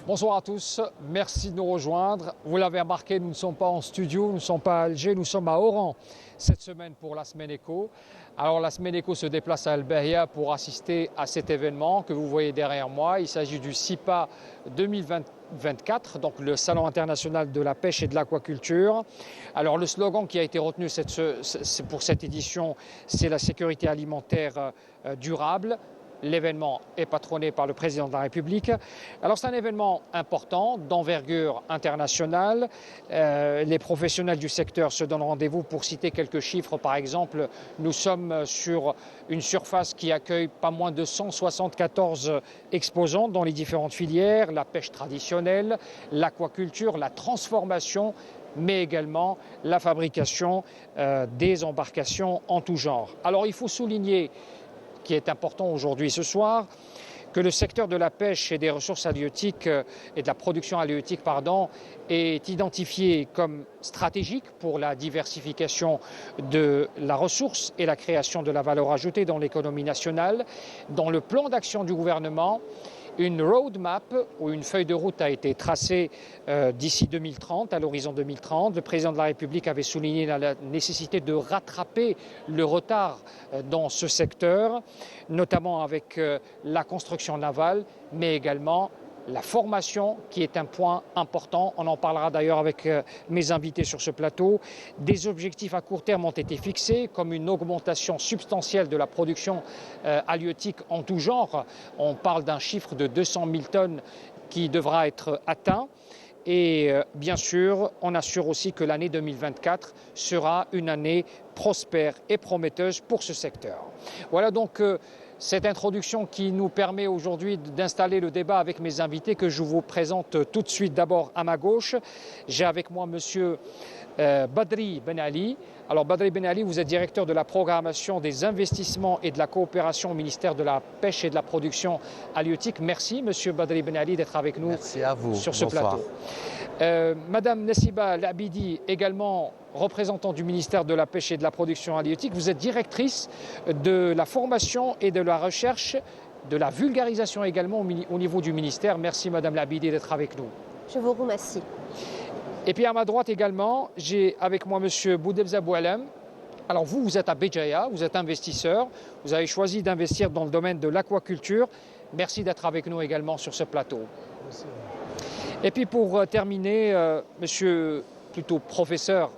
Bonsoir à tous, merci de nous rejoindre. Vous l'avez remarqué, nous ne sommes pas en studio, nous ne sommes pas à Alger, nous sommes à Oran cette semaine pour la Semaine Éco. Alors la Semaine Éco se déplace à Al Bahia pour assister à cet événement que vous voyez derrière moi. Il s'agit du SIPA 2024, donc le Salon international de la pêche et de l'aquaculture. Alors le slogan qui a été retenu pour cette édition, c'est la sécurité alimentaire durable. L'événement est patronné par le président de la République. Alors c'est un événement important, d'envergure internationale. Les professionnels du secteur se donnent rendez-vous pour citer quelques chiffres. Par exemple, nous sommes sur une surface qui accueille pas moins de 174 exposants dans les différentes filières, la pêche traditionnelle, l'aquaculture, la transformation, mais également la fabrication des embarcations en tout genre. Alors il faut souligner, qui est important aujourd'hui ce soir, que le secteur de la pêche et des ressources halieutiques et de la production halieutique est identifié comme stratégique pour la diversification de la ressource et la création de la valeur ajoutée dans l'économie nationale. Dans le plan d'action du gouvernement, une roadmap ou une feuille de route a été tracée d'ici 2030, à l'horizon 2030. Le président de la République avait souligné la nécessité de rattraper le retard dans ce secteur, notamment avec la construction navale, mais également la formation qui est un point important. On en parlera d'ailleurs avec mes invités sur ce plateau. Des objectifs à court terme ont été fixés, comme une augmentation substantielle de la production halieutique en tout genre. On parle d'un chiffre de 200 000 tonnes qui devra être atteint. Et bien sûr, on assure aussi que l'année 2024 sera une année prospère et prometteuse pour ce secteur. Voilà donc cette introduction qui nous permet aujourd'hui d'installer le débat avec mes invités que je vous présente tout de suite. D'abord à ma gauche, j'ai avec moi monsieur Badri Ben Ali. Alors Badri Ben Ali, vous êtes directeur de la programmation des investissements et de la coopération au ministère de la Pêche et de la Production halieutique. Merci monsieur Badri Ben Ali d'être avec nous. Merci à vous. Sur ce Bonsoir. plateau. Madame Nessiba Labidi, également représentant du ministère de la Pêche et de la Production halieutique. Vous êtes directrice de la formation et de la recherche, de la vulgarisation également au niveau du ministère. Merci Madame Labidi d'être avec nous. Je vous remercie. Et puis à ma droite également, j'ai avec moi monsieur Boudelza Boualem. Alors vous êtes à Béjaïa, vous êtes investisseur, vous avez choisi d'investir dans le domaine de l'aquaculture. Merci d'être avec nous également sur ce plateau. Merci. Et puis pour terminer, monsieur, plutôt professeur,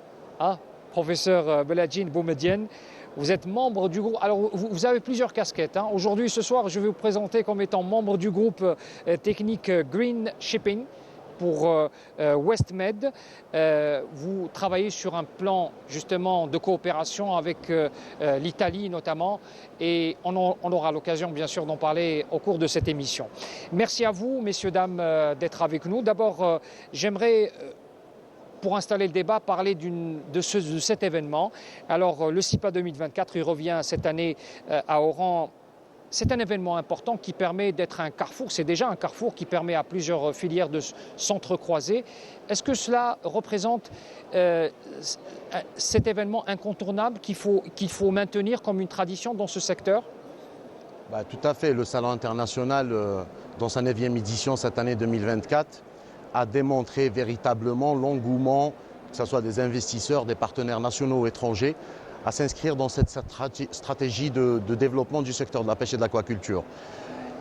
professeur Beladjine Boumediene, vous êtes membre du groupe. Alors vous avez plusieurs casquettes. Aujourd'hui, ce soir, je vais vous présenter comme étant membre du groupe technique Green Shipping pour WestMed. Vous travaillez sur un plan justement de coopération avec l'Italie notamment, et on aura l'occasion bien sûr d'en parler au cours de cette émission. Merci à vous, messieurs, dames, d'être avec nous. D'abord, j'aimerais, pour installer le débat, parler de cet événement. Alors le SIPA 2024, il revient cette année à Oran. C'est un événement important qui permet d'être un carrefour. C'est déjà un carrefour qui permet à plusieurs filières de s'entrecroiser. Est-ce que cela représente cet événement incontournable qu'il faut maintenir comme une tradition dans ce secteur ? Tout à fait. Le Salon international, dans sa 9e édition cette année 2024, a démontré véritablement l'engouement, que ce soit des investisseurs, des partenaires nationaux ou étrangers, à s'inscrire dans cette stratégie de développement du secteur de la pêche et de l'aquaculture.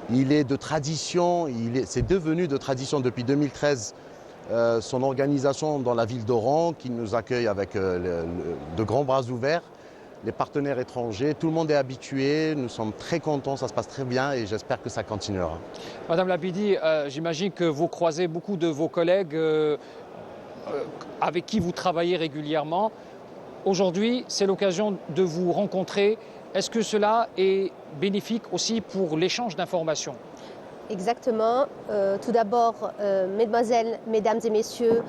Il est de tradition, c'est devenu de tradition depuis 2013, son organisation dans la ville d'Oran, qui nous accueille avec de grands bras ouverts. Les partenaires étrangers, tout le monde est habitué, nous sommes très contents, ça se passe très bien et j'espère que ça continuera. Madame Labidi, j'imagine que vous croisez beaucoup de vos collègues avec qui vous travaillez régulièrement. Aujourd'hui, c'est l'occasion de vous rencontrer. Est-ce que cela est bénéfique aussi pour l'échange d'informations ? Exactement. Tout d'abord, mesdemoiselles, mesdames et messieurs,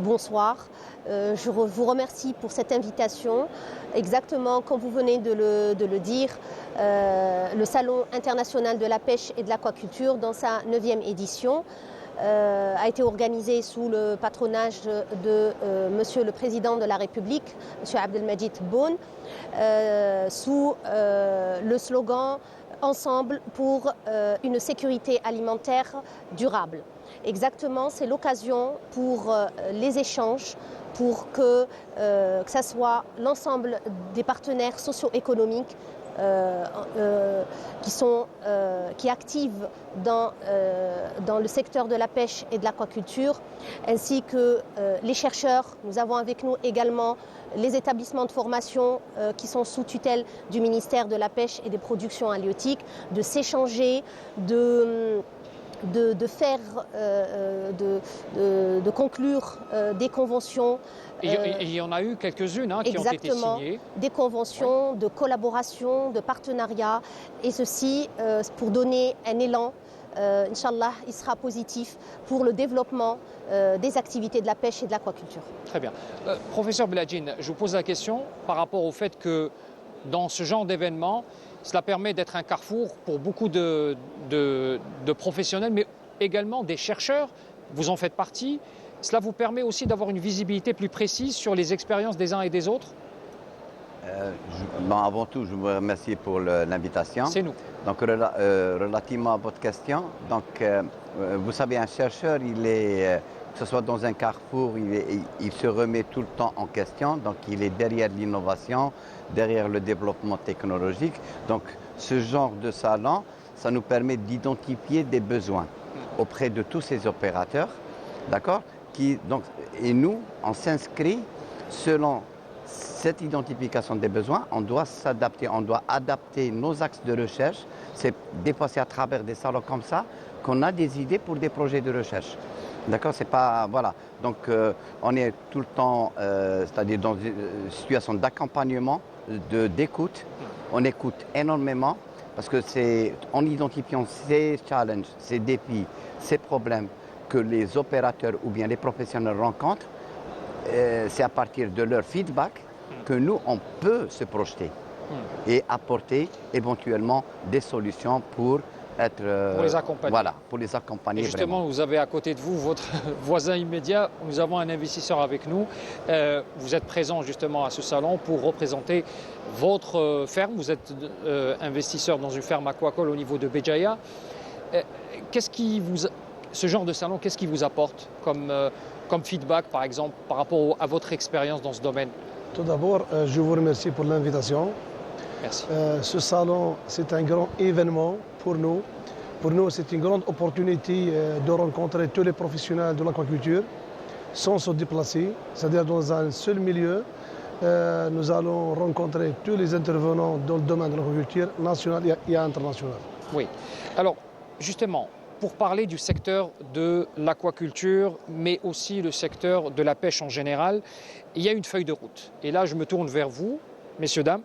bonsoir. Je vous remercie pour cette invitation. Exactement comme vous venez de le dire, le Salon international de la pêche et de l'aquaculture, dans sa 9e édition, a été organisé sous le patronage de Monsieur le Président de la République, Monsieur Abdelmadjid Tebboune, sous le slogan ensemble pour une sécurité alimentaire durable. Exactement, c'est l'occasion pour les échanges, pour que ce soit l'ensemble des partenaires socio-économiques qui activent dans le secteur de la pêche et de l'aquaculture, ainsi que les chercheurs. Nous avons avec nous également les établissements de formation qui sont sous tutelle du ministère de la Pêche et des Productions halieutiques, de s'échanger, de conclure des conventions. Et il y en a eu quelques-unes qui ont été signées. Des conventions de collaboration, de partenariat, et ceci pour donner un élan. Inch'Allah, il sera positif pour le développement des activités de la pêche et de l'aquaculture. Très bien. Professeur Beladjine, je vous pose la question par rapport au fait que dans ce genre d'événement, cela permet d'être un carrefour pour beaucoup de professionnels, mais également des chercheurs. Vous en faites partie. Cela vous permet aussi d'avoir une visibilité plus précise sur les expériences des uns et des autres? Avant tout, je vous remercie pour l'invitation. C'est nous. Donc, relativement à votre question, vous savez, un chercheur, que ce soit dans un carrefour, il se remet tout le temps en question. Donc, il est derrière l'innovation, derrière le développement technologique. Donc, ce genre de salon, ça nous permet d'identifier des besoins auprès de tous ces opérateurs, d'accord? Et nous, on s'inscrit selon cette identification des besoins. On doit s'adapter, on doit adapter nos axes de recherche. Des fois, c'est à travers des salons comme ça qu'on a des idées pour des projets de recherche. D'accord, c'est pas, voilà. Donc, on est tout le temps, c'est-à-dire dans une situation d'accompagnement, d'écoute. On écoute énormément parce que c'est en identifiant ces challenges, ces défis, ces problèmes que les opérateurs ou bien les professionnels rencontrent, c'est à partir de leur feedback que nous, on peut se projeter et apporter éventuellement des solutions pour les accompagner. Voilà, pour les accompagner. Et justement, vraiment. Vous avez à côté de vous votre voisin immédiat. Nous avons un investisseur avec nous. Vous êtes présent justement à ce salon pour représenter votre ferme. Vous êtes investisseur dans une ferme aquacole au niveau de Béjaïa. Ce genre de salon, qu'est-ce qui vous apporte comme feedback, par exemple, par rapport à votre expérience dans ce domaine? Tout d'abord, je vous remercie pour l'invitation. Merci. Ce salon, c'est un grand événement pour nous. Pour nous, c'est une grande opportunité de rencontrer tous les professionnels de l'aquaculture sans se déplacer, c'est-à-dire dans un seul milieu. Nous allons rencontrer tous les intervenants dans le domaine de l'aquaculture nationale et internationale. Oui. Alors, justement, pour parler du secteur de l'aquaculture, mais aussi le secteur de la pêche en général, il y a une feuille de route. Et là, je me tourne vers vous, messieurs, dames.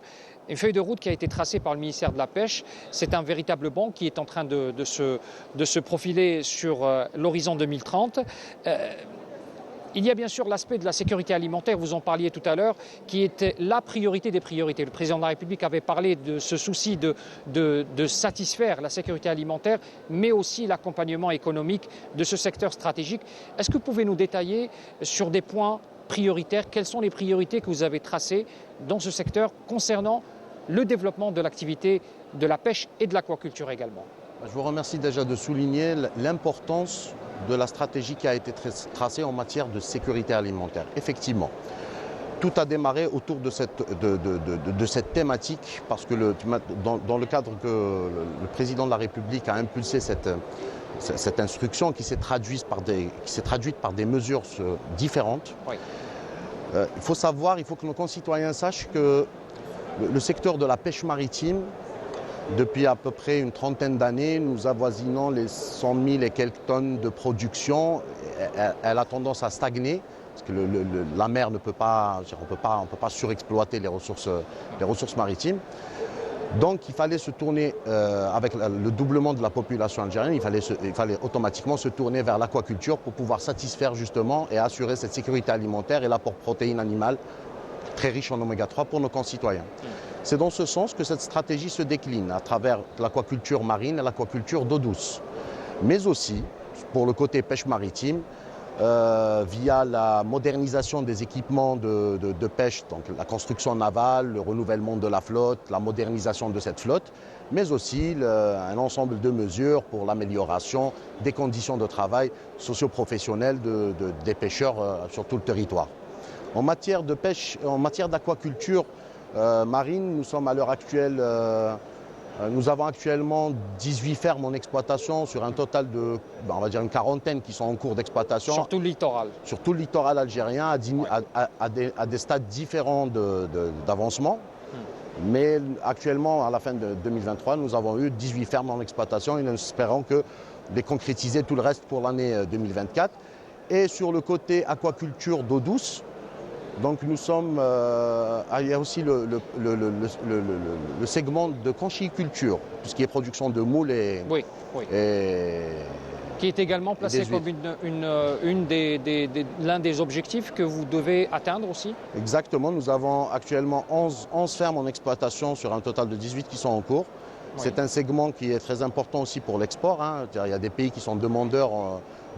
Une feuille de route qui a été tracée par le ministère de la Pêche. C'est un véritable banc qui est en train de se profiler sur l'horizon 2030. Il y a bien sûr l'aspect de la sécurité alimentaire, vous en parliez tout à l'heure, qui était la priorité des priorités. Le président de la République avait parlé de ce souci de satisfaire la sécurité alimentaire, mais aussi l'accompagnement économique de ce secteur stratégique. Est-ce que vous pouvez nous détailler sur des points prioritaires? Quelles sont les priorités que vous avez tracées dans ce secteur concernant le développement de l'activité de la pêche et de l'aquaculture également? Je vous remercie déjà de souligner l'importance de la stratégie qui a été tracée en matière de sécurité alimentaire. Effectivement, tout a démarré autour de cette thématique parce que dans le cadre que le président de la République a impulsé cette instruction qui s'est traduite par des mesures différentes. Oui. Il faut que nos concitoyens sachent que le secteur de la pêche maritime, depuis à peu près une trentaine d'années, nous avoisinons les 100 000 et quelques tonnes de production. Elle a tendance à stagner, parce que la mer on ne peut pas surexploiter les ressources maritimes. Donc il fallait se tourner, avec le doublement de la population algérienne, il fallait automatiquement se tourner vers l'aquaculture pour pouvoir satisfaire justement et assurer cette sécurité alimentaire et l'apport de protéines animales très riche en oméga 3 pour nos concitoyens. C'est dans ce sens que cette stratégie se décline à travers l'aquaculture marine et l'aquaculture d'eau douce. Mais aussi, pour le côté pêche maritime, via la modernisation des équipements de pêche, donc la construction navale, le renouvellement de la flotte, la modernisation de cette flotte, mais aussi un ensemble de mesures pour l'amélioration des conditions de travail socio-professionnelles des pêcheurs sur tout le territoire. En matière de pêche, en matière d'aquaculture marine, nous sommes à l'heure actuelle, nous avons actuellement 18 fermes en exploitation sur un total de, on va dire une quarantaine qui sont en cours d'exploitation. Sur tout le littoral. Sur tout le littoral algérien, à des stades différents d'avancement. Mais actuellement, à la fin de 2023, nous avons eu 18 fermes en exploitation et nous espérons les concrétiser tout le reste pour l'année 2024. Et sur le côté aquaculture d'eau douce, donc nous sommes, il y a aussi le segment de conchyliculture, tout ce qui est production de moules et qui est également placé comme l'un des objectifs que vous devez atteindre aussi. Exactement, nous avons actuellement 11 fermes en exploitation sur un total de 18 qui sont en cours. Oui. C'est un segment qui est très important aussi pour l'export. Hein. Il y a des pays qui sont demandeurs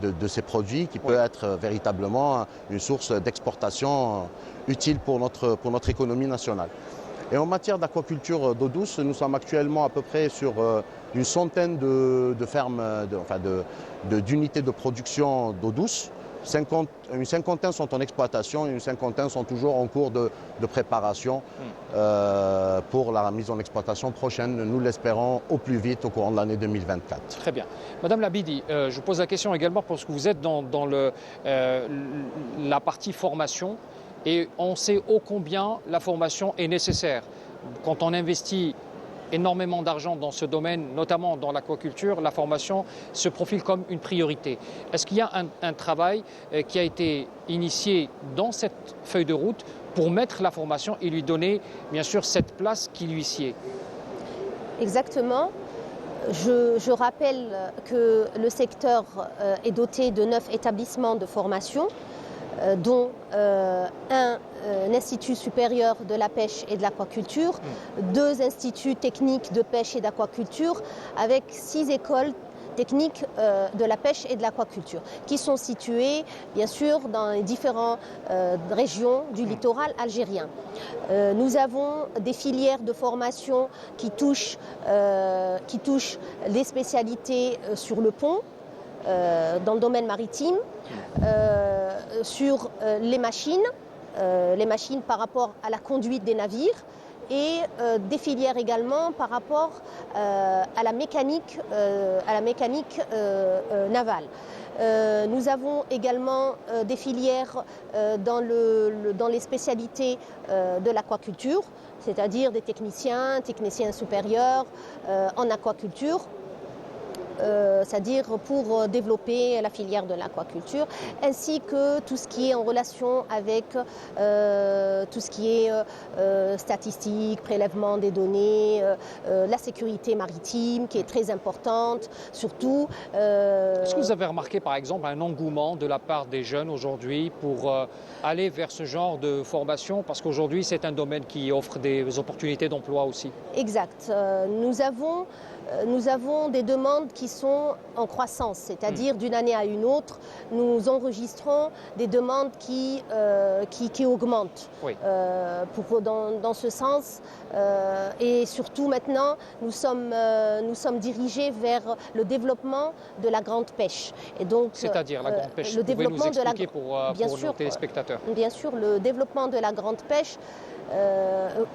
de ces produits, qui peut être véritablement une source d'exportation utile pour notre économie nationale. Et en matière d'aquaculture d'eau douce, nous sommes actuellement à peu près sur une centaine de fermes, d'unités de production d'eau douce. Une cinquantaine sont en exploitation et une cinquantaine sont toujours en cours de préparation pour la mise en exploitation prochaine. Nous l'espérons au plus vite au courant de l'année 2024. Très bien. Madame Labidi, je vous pose la question également parce que vous êtes dans la partie formation et on sait ô combien la formation est nécessaire. Quand on investit énormément d'argent dans ce domaine, notamment dans l'aquaculture, la formation se profile comme une priorité. Est-ce qu'il y a un travail qui a été initié dans cette feuille de route pour mettre la formation et lui donner, bien sûr, cette place qui lui sied? Exactement. Je rappelle que le secteur est doté de 9 établissements de formation, dont un institut supérieur de la pêche et de l'aquaculture, 2 instituts techniques de pêche et d'aquaculture, avec 6 écoles techniques de la pêche et de l'aquaculture, qui sont situées, bien sûr, dans les différentes régions du littoral algérien. Nous avons des filières de formation qui touchent les spécialités sur le pont, dans le domaine maritime, sur les machines par rapport à la conduite des navires et des filières également par rapport à la mécanique navale. Nous avons également des filières dans les spécialités de l'aquaculture, c'est-à-dire des techniciens supérieurs en aquaculture. C'est-à-dire pour développer la filière de l'aquaculture, ainsi que tout ce qui est en relation avec tout ce qui est statistique, prélèvement des données, la sécurité maritime qui est très importante, surtout. Est-ce que vous avez remarqué par exemple un engouement de la part des jeunes aujourd'hui pour aller vers ce genre de formation? Parce qu'aujourd'hui c'est un domaine qui offre des opportunités d'emploi aussi. Exact. Nous avons des demandes qui sont en croissance, c'est-à-dire d'une année à une autre, nous enregistrons des demandes qui augmentent. Oui. Dans ce sens. Et surtout maintenant, nous sommes dirigés vers le développement de la grande pêche. C'est-à-dire la grande pêche, le développement vous pouvez nous expliquer pour nos téléspectateurs? Bien sûr, le développement de la grande pêche,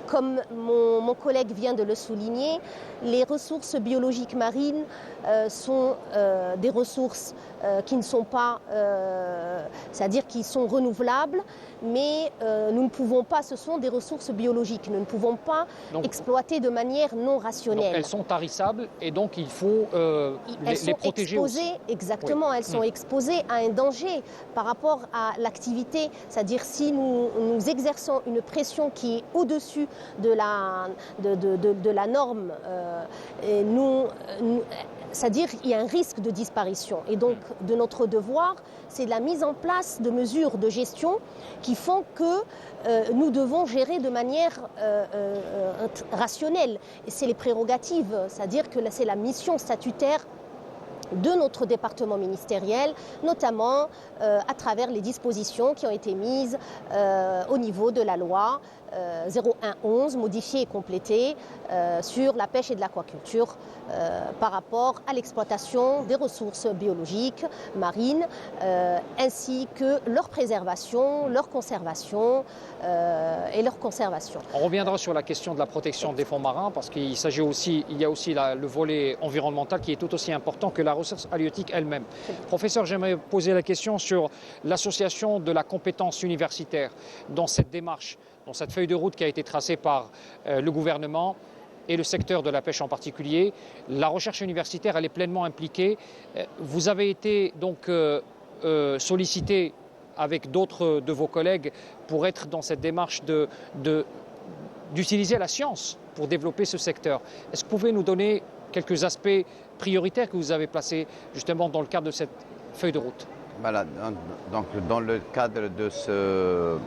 comme mon collègue vient de le souligner, les ressources biologiques marines sont des ressources qui ne sont pas, c'est-à-dire qui sont renouvelables, mais nous ne pouvons pas, ce sont des ressources biologiques, nous ne pouvons pas exploiter de manière non rationnelle. Donc elles sont tarissables et donc il faut les protéger aussi. Exactement, elles sont exposées à un danger par rapport à l'activité, c'est-à-dire si nous exerçons une pression qui est au-dessus de la norme, c'est-à-dire qu'il y a un risque de disparition. Et donc, de notre devoir, c'est la mise en place de mesures de gestion qui font que nous devons gérer de manière rationnelle. Et c'est les prérogatives, c'est-à-dire que c'est la mission statutaire de notre département ministériel, notamment à travers les dispositions qui ont été mises au niveau de la loi 0111, modifiée et complétée sur la pêche et de l'aquaculture par rapport à l'exploitation des ressources biologiques marines, ainsi que leur préservation, leur conservation et leur conservation. On reviendra sur la question de la protection des fonds marins parce qu'il y a aussi le volet environnemental qui est tout aussi important que la ressource halieutique elle-même. Professeur, j'aimerais poser la question sur l'association de la compétence universitaire dans cette démarche, dans cette feuille de route qui a été tracée par le gouvernement et le secteur de la pêche en particulier. La recherche universitaire, elle est pleinement impliquée. Vous avez été donc sollicité avec d'autres de vos collègues pour être dans cette démarche d'utiliser la science pour développer ce secteur. Est-ce que vous pouvez nous donner quelques aspects prioritaires que vous avez placés justement dans le cadre de cette feuille de route? Voilà, donc dans le cadre de ce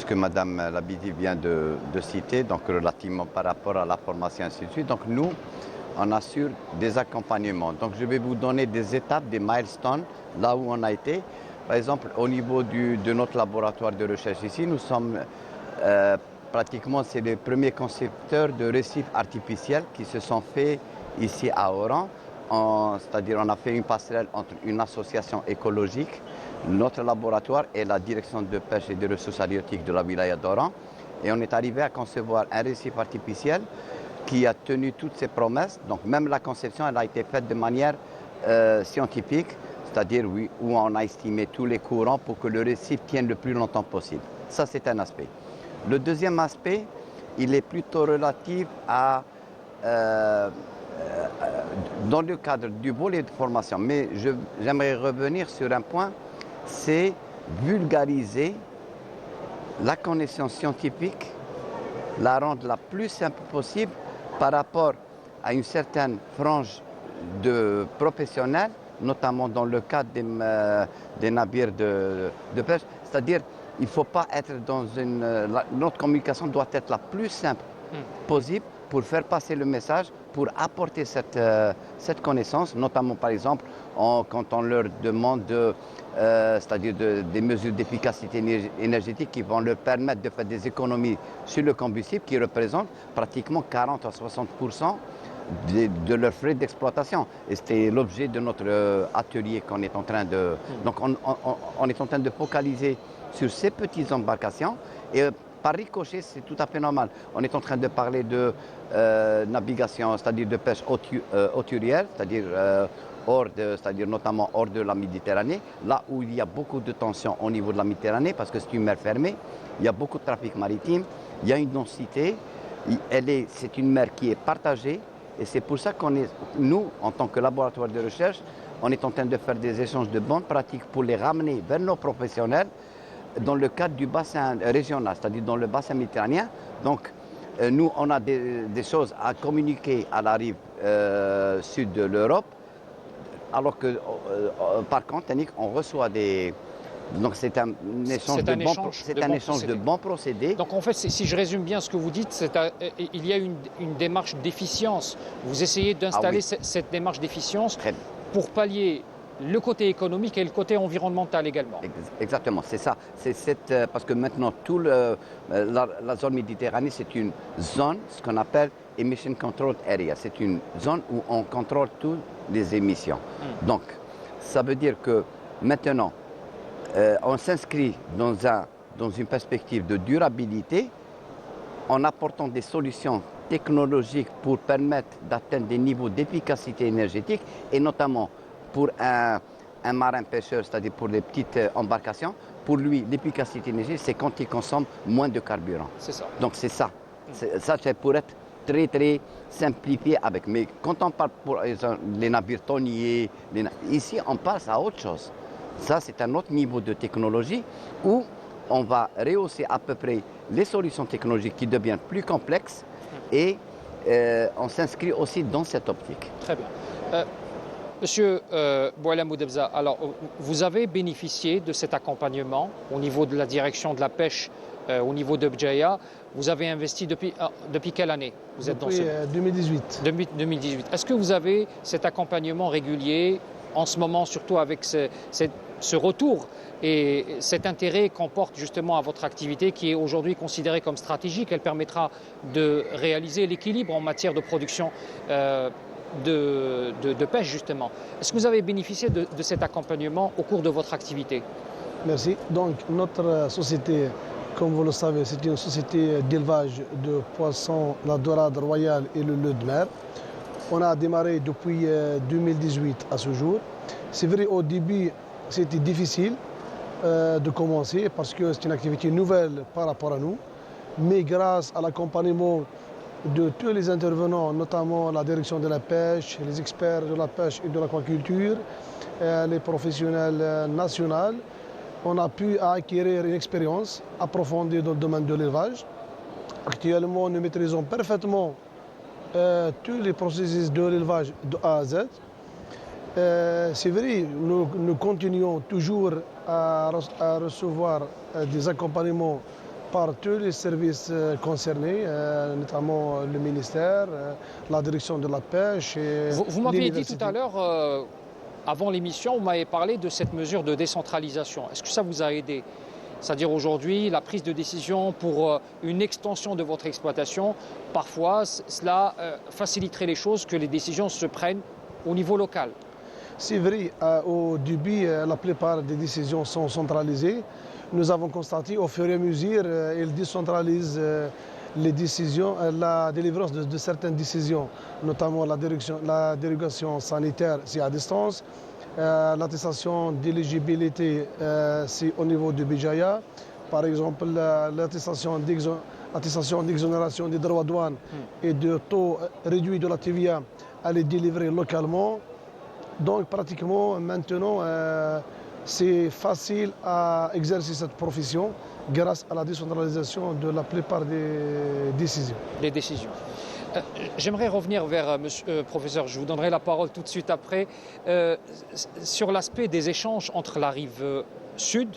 que Mme Labidi vient de citer, donc relativement par rapport à la formation et ainsi de suite, donc nous, on assure des accompagnements. Donc je vais vous donner des étapes, des milestones, là où on a été. Par exemple, au niveau de notre laboratoire de recherche ici, nous sommes pratiquement, c'est les premiers concepteurs de récifs artificiels qui se sont faits ici à Oran. C'est-à-dire on a fait une passerelle entre une association écologique, notre laboratoire et la direction de pêche et des ressources halieutiques de la wilaya d'Oran. Et on est arrivé à concevoir un récif artificiel qui a tenu toutes ses promesses. Donc même la conception, elle a été faite de manière scientifique, c'est-à-dire où on a estimé tous les courants pour que le récif tienne le plus longtemps possible. Ça, c'est un aspect. Le deuxième aspect, il est plutôt relatif à dans le cadre du volet de formation, mais j'aimerais revenir sur un point, c'est vulgariser la connaissance scientifique, la rendre la plus simple possible par rapport à une certaine frange de professionnels, notamment dans le cadre des navires de pêche. C'est-à-dire, il ne faut pas être dans notre communication doit être la plus simple possible pour faire passer le message, pour apporter cette connaissance, notamment par exemple quand on leur demande c'est-à-dire des mesures d'efficacité énergétique qui vont leur permettre de faire des économies sur le combustible qui représentent pratiquement 40 à 60% de leurs frais d'exploitation. Et c'était l'objet de notre atelier qu'on est en train de... Donc on est en train de focaliser sur ces petites embarcations et par ricochet, c'est tout à fait normal. On est en train de parler de navigation, c'est-à-dire de pêche hauturière, c'est-à-dire c'est-à-dire notamment hors de la Méditerranée, là où il y a beaucoup de tensions au niveau de la Méditerranée, parce que c'est une mer fermée, il y a beaucoup de trafic maritime, il y a une densité, c'est une mer qui est partagée, et c'est pour ça nous, en tant que laboratoire de recherche, on est en train de faire des échanges de bonnes pratiques pour les ramener vers nos professionnels dans le cadre du bassin régional, c'est-à-dire dans le bassin méditerranéen. Donc, nous, on a des choses à communiquer à la rive sud de l'Europe, alors que, par contre, on reçoit des... Donc, c'est un échange de bons procédés. Donc, en fait, si je résume bien ce que vous dites, il y a une démarche d'efficience. Vous essayez d'installer cette démarche d'efficience pour pallier le côté économique et le côté environnemental également. Exactement, c'est ça. Parce que maintenant, la zone Méditerranée, c'est une zone, ce qu'on appelle Emission Control Area. C'est une zone où on contrôle toutes les émissions. Donc, ça veut dire que maintenant, on s'inscrit dans une perspective de durabilité en apportant des solutions technologiques pour permettre d'atteindre des niveaux d'efficacité énergétique et notamment pour un marin pêcheur, c'est-à-dire pour les petites embarcations, pour lui, l'efficacité énergétique, c'est quand il consomme moins de carburant. C'est ça. Donc c'est ça. Ça, c'est pour être très, très simplifié avec. Mais quand on parle pour les navires tonniers, ici, on passe à autre chose. Ça, c'est un autre niveau de technologie où on va rehausser à peu près les solutions technologiques qui deviennent plus complexes et on s'inscrit aussi dans cette optique. Très bien. Monsieur Boualem Boudebza, alors vous avez bénéficié de cet accompagnement au niveau de la direction de la pêche, au niveau de Bjaya. Vous avez investi depuis quelle année vous êtes Depuis 2018. 2018. Est-ce que vous avez cet accompagnement régulier en ce moment, surtout avec ce retour et cet intérêt qu'on porte justement à votre activité qui est aujourd'hui considérée comme stratégique. Elle permettra de réaliser l'équilibre en matière de production de pêche justement. Est-ce que vous avez bénéficié de cet accompagnement au cours de votre activité? Merci. Donc notre société, comme vous le savez, c'est une société d'élevage de poissons, la dorade royale et le lait de mer. On a démarré depuis 2018 à ce jour. C'est vrai, au début, c'était difficile de commencer parce que c'est une activité nouvelle par rapport à nous. Mais grâce à l'accompagnement de tous les intervenants, notamment la direction de la pêche, les experts de la pêche et de l'aquaculture, les professionnels nationaux, on a pu acquérir une expérience approfondie dans le domaine de l'élevage. Actuellement, nous maîtrisons parfaitement tous les processus de l'élevage de A à Z. C'est vrai, nous continuons toujours à recevoir des accompagnements par tous les services concernés, notamment le ministère, la direction de la pêche. Et vous m'aviez dit tout à l'heure, avant l'émission, vous m'avez parlé de cette mesure de décentralisation. Est-ce que ça vous a aidé? C'est-à-dire aujourd'hui, la prise de décision pour une extension de votre exploitation, parfois cela faciliterait les choses que les décisions se prennent au niveau local. C'est vrai, au début, la plupart des décisions sont centralisées. Nous avons constaté au fur et à mesure, ils décentralisent les décisions, la délivrance de certaines décisions, notamment la dérogation sanitaire, c'est à distance. L'attestation d'éligibilité, c'est au niveau de Bijaya. Par exemple, l'attestation d'exonération des droits de douane et de taux réduit de la TVA, elle est délivrée localement. Donc pratiquement maintenant, c'est facile à exercer cette profession grâce à la décentralisation de la plupart des décisions. Des décisions. J'aimerais revenir vers monsieur, professeur, je vous donnerai la parole tout de suite après, sur l'aspect des échanges entre la rive sud,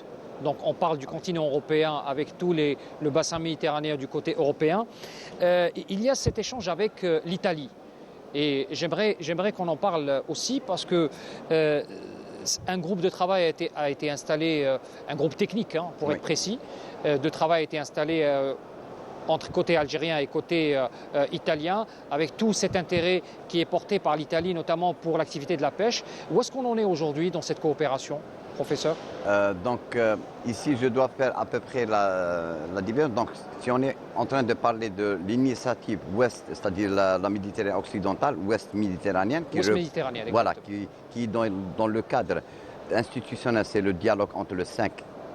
donc on parle du continent européen avec tout le bassin méditerranéen du côté européen, il y a cet échange avec l'Italie. Et j'aimerais qu'on en parle aussi parce que un groupe de travail a été installé, un groupe technique pour être précis, de travail a été installé entre côté algérien et côté italien, avec tout cet intérêt qui est porté par l'Italie, notamment pour l'activité de la pêche. Où est-ce qu'on en est aujourd'hui dans cette coopération, professeur? Ici, je dois faire à peu près la différence. Donc, si on est en train de parler de l'initiative ouest, c'est-à-dire la Méditerranée occidentale, ouest méditerranéenne, voilà, qui dans le cadre institutionnel, c'est le dialogue entre le 5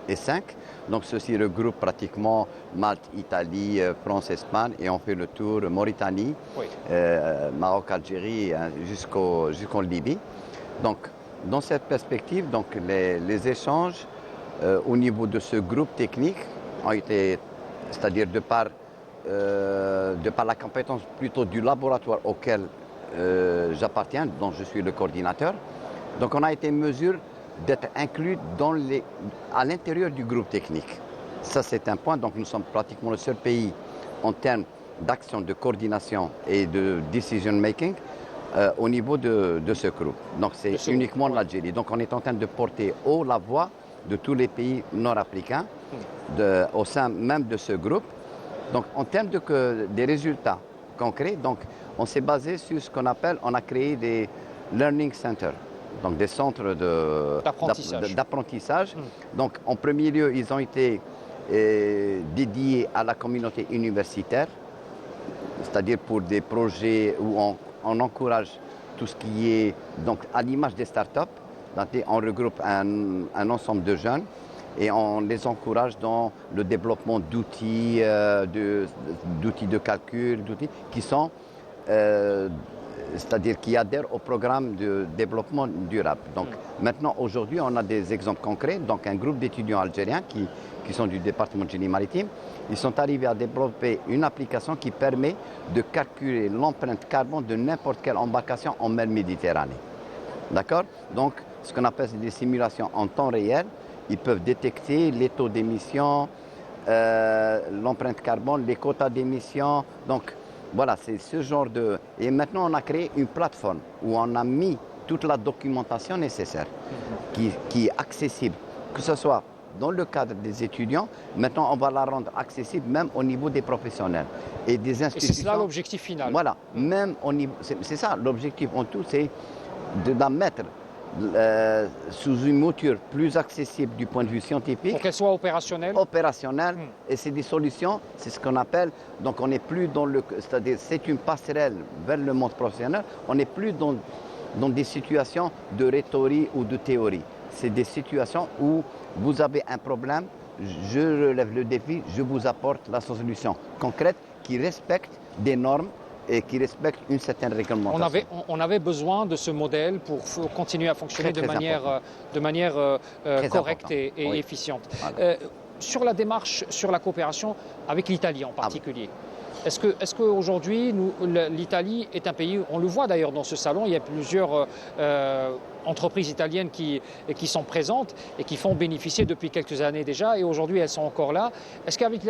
et 5. Donc, ceci regroupe pratiquement Malte, Italie, France, Espagne, et on fait le tour Mauritanie, Maroc, Algérie, jusqu'en Libye. Donc, dans cette perspective, donc, les échanges au niveau de ce groupe technique ont été, c'est-à-dire de par la compétence plutôt du laboratoire auquel j'appartiens, dont je suis le coordinateur. Donc, on a été en mesure d'être inclus à l'intérieur du groupe technique. Ça, c'est un point. Donc, nous sommes pratiquement le seul pays en termes d'action, de coordination et de decision-making au niveau de ce groupe. Donc, c'est uniquement l'Algérie. Donc, on est en train de porter haut la voix de tous les pays nord-africains au sein même de ce groupe. Donc, en termes des résultats concrets, donc, on s'est basé sur ce qu'on appelle, on a créé des learning centers. Donc des centres d'apprentissage. Donc en premier lieu, ils ont été dédiés à la communauté universitaire, c'est-à-dire pour des projets où on encourage tout ce qui est donc à l'image des startups. On regroupe un ensemble de jeunes et on les encourage dans le développement d'outils de calcul, d'outils qui sont c'est-à-dire qui adhèrent au programme de développement durable. Donc maintenant, aujourd'hui, on a des exemples concrets. Donc un groupe d'étudiants algériens qui sont du département de génie maritime, ils sont arrivés à développer une application qui permet de calculer l'empreinte carbone de n'importe quelle embarcation en mer Méditerranée. D'accord? Donc ce qu'on appelle des simulations en temps réel, ils peuvent détecter les taux d'émission, l'empreinte carbone, les quotas d'émission. Donc voilà, c'est ce genre de... Et maintenant, on a créé une plateforme où on a mis toute la documentation nécessaire qui est accessible, que ce soit dans le cadre des étudiants. Maintenant, on va la rendre accessible même au niveau des professionnels et des institutions. Et c'est cela l'objectif final. Voilà, même au niveau, c'est ça l'objectif en tout, c'est de la mettre sous une mouture plus accessible du point de vue scientifique. Pour qu'elle soit opérationnelle. Et c'est des solutions, c'est ce qu'on appelle, donc on n'est plus dans le, c'est-à-dire c'est une passerelle vers le monde professionnel, on n'est plus dans des situations de rhétorique ou de théorie. C'est des situations où vous avez un problème, je relève le défi, je vous apporte la solution concrète qui respecte des normes et qui respecte une certaine réglementation. On avait besoin de ce modèle pour continuer à fonctionner de manière correcte et efficiente. Voilà. Sur la démarche, sur la coopération avec l'Italie en particulier, est-ce qu'aujourd'hui, l'Italie est un pays, on le voit d'ailleurs dans ce salon, il y a plusieurs entreprises italiennes qui sont présentes et qui font bénéficier depuis quelques années déjà, et aujourd'hui elles sont encore là. Est-ce qu'avec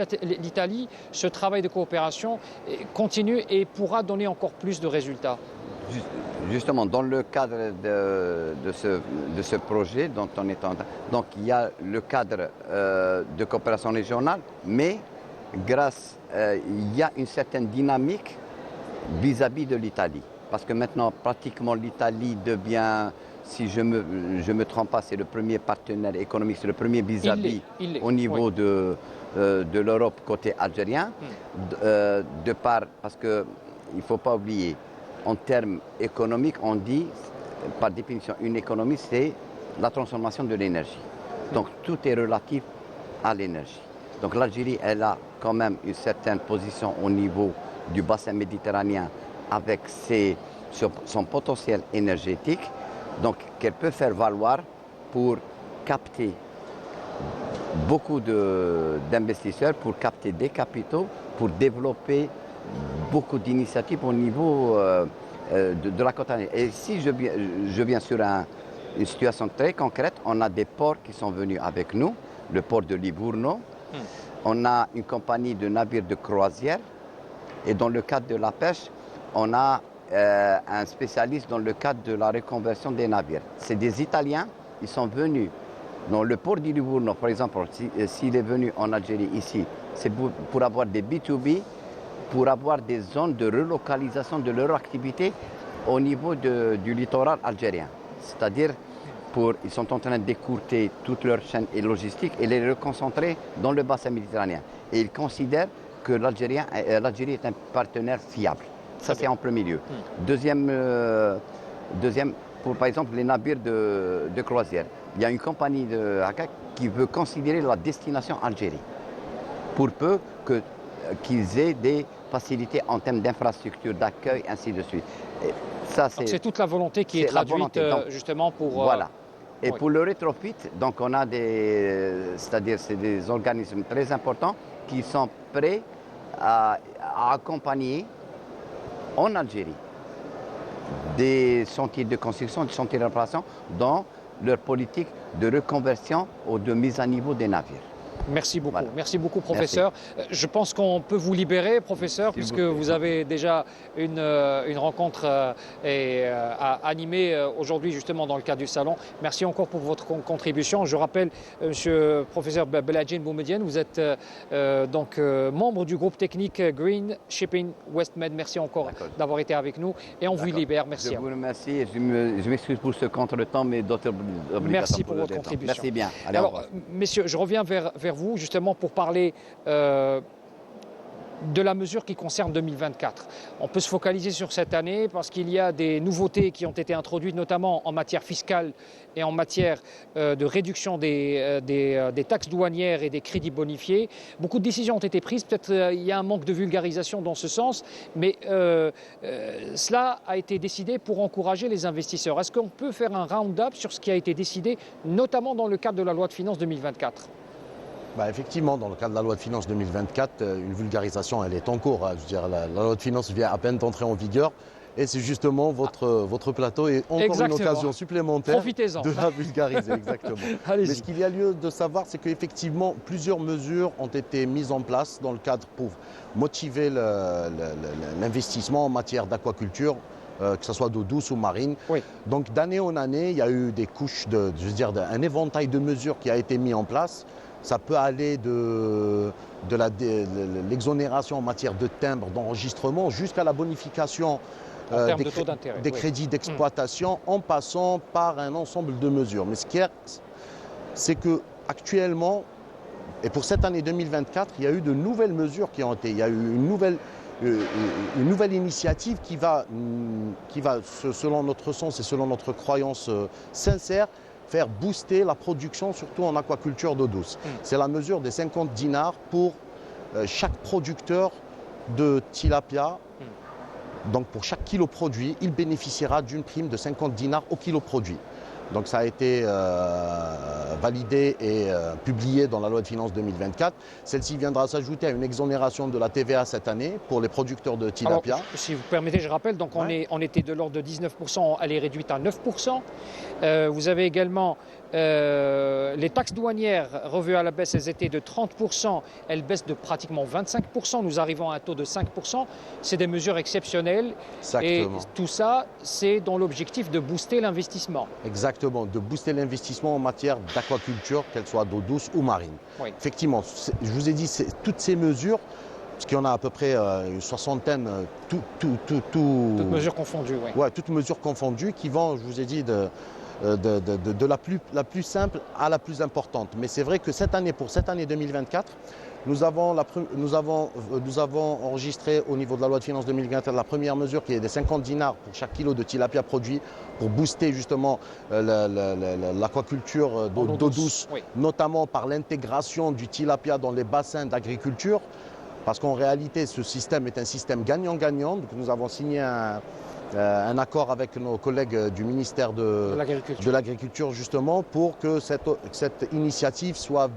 l'Italie, ce travail de coopération continue et pourra donner encore plus de résultats? Justement, dans le cadre de ce projet dont on est en train, donc il y a le cadre de coopération régionale, mais il y a une certaine dynamique vis-à-vis de l'Italie. Parce que maintenant, pratiquement, l'Italie devient, si je me trompe pas, c'est le premier partenaire économique, c'est le premier vis-à-vis au niveau de l'Europe côté algérien. Parce qu'il ne faut pas oublier, en termes économiques, on dit, par définition, une économie, c'est la transformation de l'énergie. Donc tout est relatif à l'énergie. Donc l'Algérie, elle a quand même une certaine position au niveau du bassin méditerranéen avec son potentiel énergétique, donc qu'elle peut faire valoir pour capter beaucoup d'investisseurs, pour capter des capitaux, pour développer beaucoup d'initiatives au niveau de la côte algérienne. Et si je viens sur une situation très concrète, on a des ports qui sont venus avec nous, le port de Livorno. On a une compagnie de navires de croisière et dans le cadre de la pêche, on a un spécialiste dans le cadre de la reconversion des navires. C'est des Italiens, ils sont venus dans le port de Livorno, par exemple, s'il est venu en Algérie ici, c'est pour avoir des B2B, pour avoir des zones de relocalisation de leur activité au niveau du littoral algérien. C'est-à-dire, ils sont en train d'écourter toute leur chaîne et logistique et les reconcentrer dans le bassin méditerranéen. Et ils considèrent que l'Algérie est un partenaire fiable. Ça, c'est en premier lieu. Deuxième, pour par exemple les navires de croisière. Il y a une compagnie de Haka qui veut considérer la destination Algérie pour peu qu'ils aient des facilités en termes d'infrastructures, d'accueil, ainsi de suite. C'est toute la volonté qui est traduite justement pour... Voilà. Et pour le rétrofit, donc on a c'est-à-dire c'est des organismes très importants qui sont prêts à accompagner en Algérie des chantiers de construction, des chantiers de réparation dans leur politique de reconversion ou de mise à niveau des navires. Merci beaucoup. Voilà. Merci beaucoup, professeur. Merci. Je pense qu'on peut vous libérer, professeur, puisque vous avez déjà une rencontre à animer aujourd'hui, justement, dans le cadre du salon. Merci encore pour votre contribution. Je rappelle, monsieur professeur Beladjine Boumediene, vous êtes donc membre du groupe technique Green Shipping Westmed. Merci encore d'avoir été avec nous et on vous libère. Merci. Je vous remercie et je m'excuse pour ce contretemps, mais d'autres obligations. Merci pour votre contribution. Merci bien. Allez, alors, messieurs, je reviens vers vous justement pour parler de la mesure qui concerne 2024. On peut se focaliser sur cette année parce qu'il y a des nouveautés qui ont été introduites, notamment en matière fiscale et en matière de réduction des taxes douanières et des crédits bonifiés. Beaucoup de décisions ont été prises. Peut-être il y a un manque de vulgarisation dans ce sens, mais cela a été décidé pour encourager les investisseurs. Est-ce qu'on peut faire un round-up sur ce qui a été décidé, notamment dans le cadre de la loi de finances 2024 ? Effectivement, dans le cadre de la loi de finances 2024, une vulgarisation, elle est en cours. Je veux dire, la loi de finances vient à peine d'entrer en vigueur. Et c'est justement votre plateau et encore une occasion supplémentaire de la vulgariser. Exactement. Mais ce qu'il y a lieu de savoir, c'est qu'effectivement, plusieurs mesures ont été mises en place dans le cadre pour motiver l'investissement en matière d'aquaculture, que ce soit d'eau douce ou marine. Oui. Donc d'année en année, il y a eu des couches, un éventail de mesures qui a été mis en place. Ça peut aller de l'exonération en matière de timbre, d'enregistrement, jusqu'à la bonification des crédits d'exploitation, en passant par un ensemble de mesures. Mais ce qui est, c'est qu'actuellement, et pour cette année 2024, il y a eu de nouvelles mesures qui ont été. Il y a eu une nouvelle initiative qui va, selon notre sens et selon notre croyance sincère, faire booster la production, surtout en aquaculture d'eau douce. C'est la mesure des 50 dinars pour chaque producteur de tilapia. Donc pour chaque kilo produit, il bénéficiera d'une prime de 50 dinars au kilo produit. Donc ça a été validé et publié dans la loi de finances 2024. Celle-ci viendra s'ajouter à une exonération de la TVA cette année pour les producteurs de tilapia. Alors, si vous permettez, je rappelle, donc on était de l'ordre de 19%, elle est réduite à 9%. Vous avez également les taxes douanières revues à la baisse, elles étaient de 30%, elles baissent de pratiquement 25%, nous arrivons à un taux de 5%. C'est des mesures exceptionnelles. Exactement. Et tout ça, c'est dans l'objectif de booster l'investissement. Exactement, de booster l'investissement en matière d'aquaculture, qu'elle soit d'eau douce ou marine. Oui. Effectivement, je vous ai dit, toutes ces mesures, parce qu'il y en a à peu près une soixantaine, toutes mesures confondues, oui. Ouais, toutes mesures confondues qui vont, je vous ai dit, de la plus simple à la plus importante. Mais c'est vrai que pour cette année 2024, nous avons enregistré au niveau de la loi de finances 2024 la première mesure qui est des 50 dinars pour chaque kilo de tilapia produit pour booster justement l'aquaculture d'eau douce, oui. Notamment par l'intégration du tilapia dans les bassins d'agriculture. Parce qu'en réalité, ce système est un système gagnant-gagnant. Donc nous avons signé un accord avec nos collègues du ministère de l'Agriculture justement pour que cette initiative soit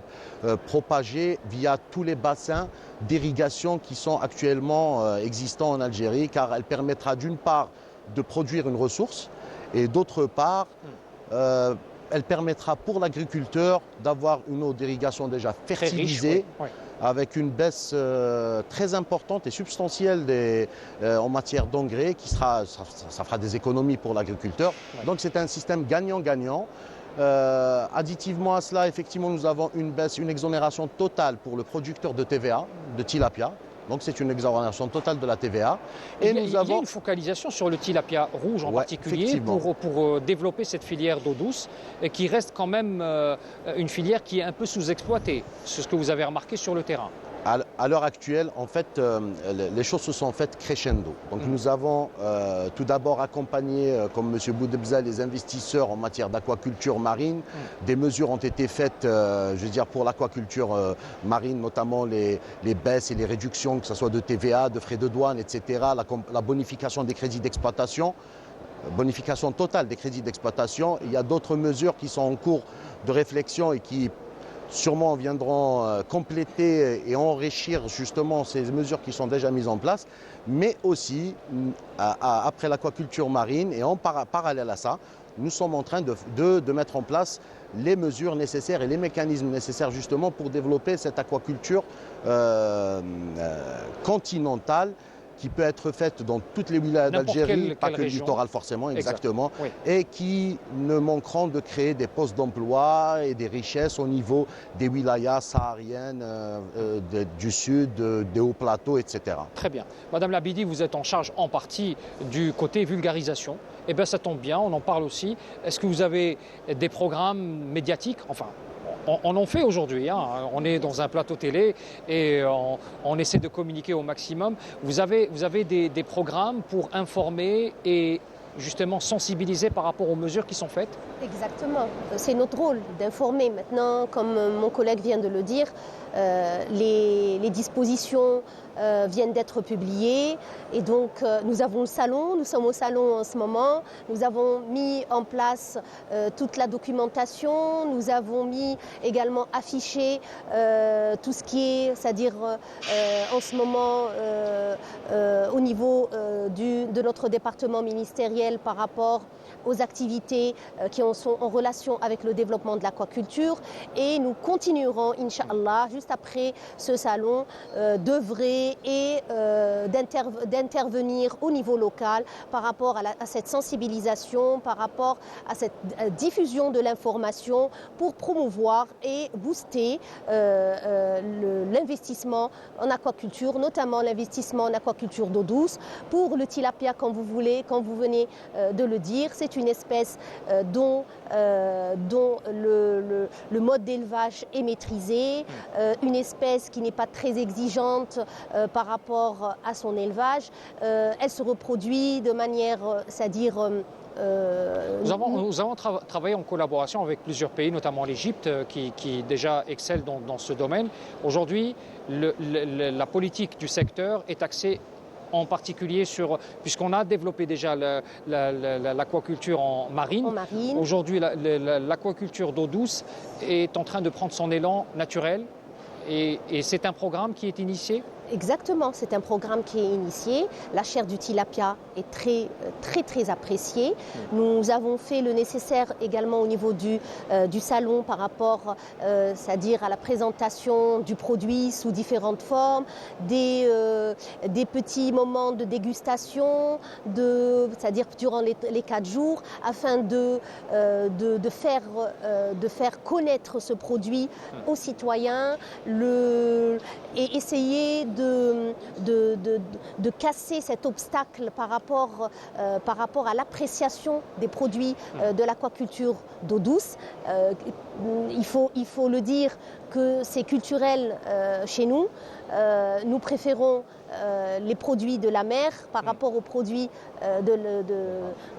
propagée via tous les bassins d'irrigation qui sont actuellement existants en Algérie, car elle permettra d'une part de produire une ressource et d'autre part elle permettra pour l'agriculteur d'avoir une eau d'irrigation déjà fertilisée. Riche, oui. Avec une baisse très importante et substantielle en matière d'engrais, ça fera des économies pour l'agriculteur. Ouais. Donc c'est un système gagnant-gagnant. Additivement à cela, effectivement, nous avons une exonération totale pour le producteur de TVA, de tilapia. Donc c'est une exonération totale de la TVA. Et il y a une focalisation sur le tilapia rouge en particulier pour développer cette filière d'eau douce et qui reste quand même une filière qui est un peu sous-exploitée. C'est ce que vous avez remarqué sur le terrain. À l'heure actuelle, en fait, les choses se sont faites crescendo. Donc nous avons tout d'abord accompagné, comme M. Boudebza, les investisseurs en matière d'aquaculture marine. Des mesures ont été faites, je veux dire, pour l'aquaculture marine, notamment les baisses et les réductions, que ce soit de TVA, de frais de douane, etc., la bonification des crédits d'exploitation. Bonification totale des crédits d'exploitation. Il y a d'autres mesures qui sont en cours de réflexion et qui sûrement viendront compléter et enrichir justement ces mesures qui sont déjà mises en place, mais aussi après l'aquaculture marine et en parallèle à ça, nous sommes en train de mettre en place les mesures nécessaires et les mécanismes nécessaires justement pour développer cette aquaculture continentale qui peut être faite dans toutes les wilayas d'Algérie, pas que le littoral forcément, exactement, oui. Et qui ne manqueront de créer des postes d'emploi et des richesses au niveau des wilayas sahariennes, du sud, des hauts plateaux, etc. Très bien. Madame Labidi, vous êtes en charge en partie du côté vulgarisation. Eh bien, ça tombe bien, on en parle aussi. Est-ce que vous avez des programmes médiatiques, enfin, on en fait aujourd'hui, hein. On est dans un plateau télé et on essaie de communiquer au maximum. Vous avez des programmes pour informer et justement sensibiliser par rapport aux mesures qui sont faites? Exactement, c'est notre rôle d'informer. Maintenant, comme mon collègue vient de le dire, les dispositions viennent d'être publiées et donc nous avons le salon, nous sommes au salon en ce moment, nous avons mis en place toute la documentation, nous avons mis également affiché tout ce qui est, c'est-à-dire en ce moment au niveau de notre département ministériel par rapport aux activités qui sont en relation avec le développement de l'aquaculture et nous continuerons, Inch'Allah, juste après ce salon, d'œuvrer et d'intervenir au niveau local par rapport à cette sensibilisation, par rapport à cette diffusion de l'information pour promouvoir et booster l'investissement en aquaculture, notamment l'investissement en aquaculture d'eau douce. Pour le tilapia, quand vous venez de le dire, c'est une espèce dont le mode d'élevage est maîtrisé, une espèce qui n'est pas très exigeante par rapport à son élevage. Elle se reproduit de manière, c'est-à-dire... Nous avons travaillé en collaboration avec plusieurs pays, notamment l'Égypte, qui déjà excelle dans ce domaine. Aujourd'hui, la politique du secteur est axée en particulier puisqu'on a développé déjà l'aquaculture en marine. Aujourd'hui, l'aquaculture d'eau douce est en train de prendre son élan naturel et c'est un programme qui est initié. Exactement, c'est un programme qui est initié. La chair du tilapia est très appréciée. Nous avons fait le nécessaire également au niveau du salon par rapport, c'est-à-dire à la présentation du produit sous différentes formes, des petits moments de dégustation, c'est-à-dire durant les 4 jours, afin de faire connaître ce produit aux citoyens et essayer de casser cet obstacle par rapport à l'appréciation des produits de l'aquaculture d'eau douce. Il faut le dire que c'est culturel chez nous. Nous préférons les produits de la mer par rapport aux produits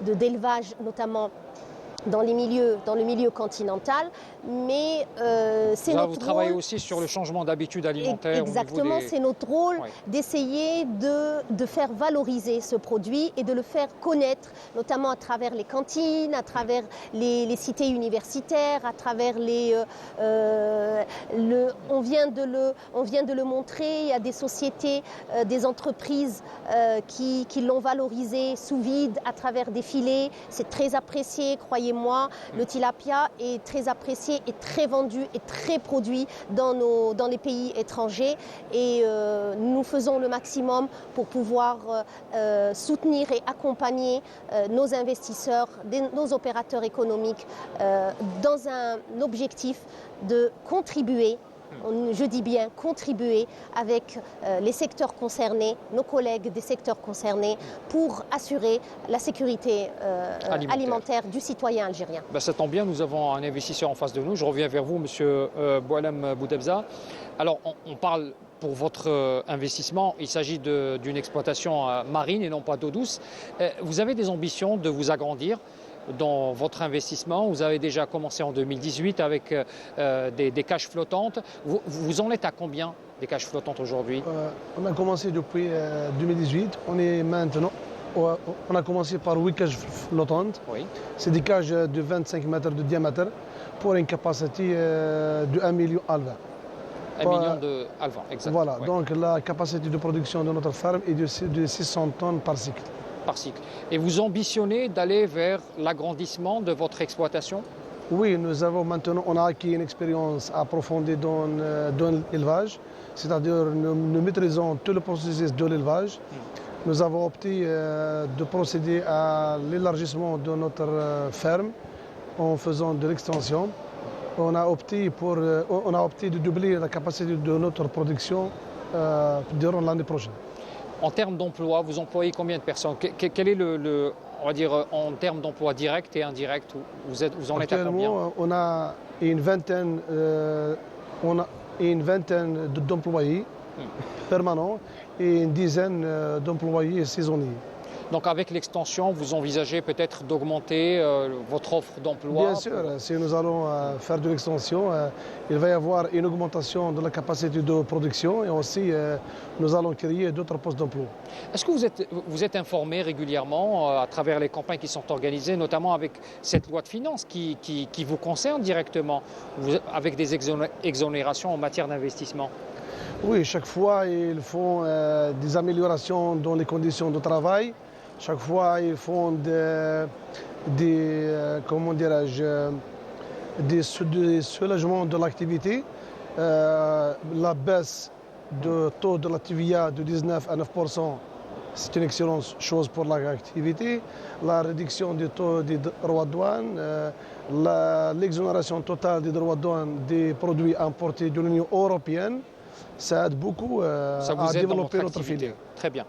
d'élevage, notamment dans le milieu continental, mais c'est notre rôle. Vous travaillez aussi sur le changement d'habitudes alimentaires. Exactement, c'est notre rôle d'essayer de faire valoriser ce produit et de le faire connaître, notamment à travers les cantines, à travers les cités universitaires, à travers on vient de le montrer, il y a des sociétés, des entreprises qui l'ont valorisé sous vide à travers des filets. C'est très apprécié, croyez-moi. Le tilapia est très apprécié et très vendu et très produit dans les pays étrangers et nous faisons le maximum pour pouvoir soutenir et accompagner nos investisseurs, nos opérateurs économiques dans un objectif de contribuer. Je dis bien contribuer avec les secteurs concernés, nos collègues des secteurs concernés, pour assurer la sécurité alimentaire du citoyen algérien. Ça tombe bien, nous avons un investisseur en face de nous. Je reviens vers vous, Monsieur Boualem Boudebza. Alors, on parle pour votre investissement, il s'agit d'une exploitation marine et non pas d'eau douce. Vous avez des ambitions de vous agrandir dans votre investissement? Vous avez déjà commencé en 2018 avec des cages flottantes. Vous en êtes à combien des cages flottantes aujourd'hui? On a commencé depuis 2018. On a commencé par 8 cages flottantes. Oui. C'est des cages de 25 mètres de diamètre pour une capacité de 1 million alevins. 1 million de alevins, exactement. Voilà, donc la capacité de production de notre ferme est de 600 tonnes par cycle. Et vous ambitionnez d'aller vers l'agrandissement de votre exploitation? Oui, on a acquis une expérience approfondie dans l'élevage, c'est-à-dire nous maîtrisons tout le processus de l'élevage. Nous avons opté de procéder à l'élargissement de notre ferme en faisant de l'extension. On a opté de doubler la capacité de notre production durant l'année prochaine. En termes d'emploi, vous employez combien de personnes? Quel est on va dire, en termes d'emploi direct et indirect, vous en êtes à combien? On a une vingtaine d'employés permanents et une dizaine d'employés saisonniers. Donc avec l'extension, vous envisagez peut-être d'augmenter votre offre d'emploi? Bien sûr, si nous allons faire de l'extension, il va y avoir une augmentation de la capacité de production et aussi nous allons créer d'autres postes d'emploi. Est-ce que vous êtes informé régulièrement à travers les campagnes qui sont organisées, notamment avec cette loi de finances qui vous concerne directement, avec des exonérations en matière d'investissement? Oui, chaque fois ils font des améliorations dans les conditions de travail. Chaque fois, ils font des soulagements de l'activité, la baisse de taux de la TVA de 19 à 9%, c'est une excellente chose pour l'activité. La réduction du taux des droits de douane, l'exonération totale des droits de douane des produits importés de l'Union européenne, ça aide beaucoup à développer notre filière. Très bien.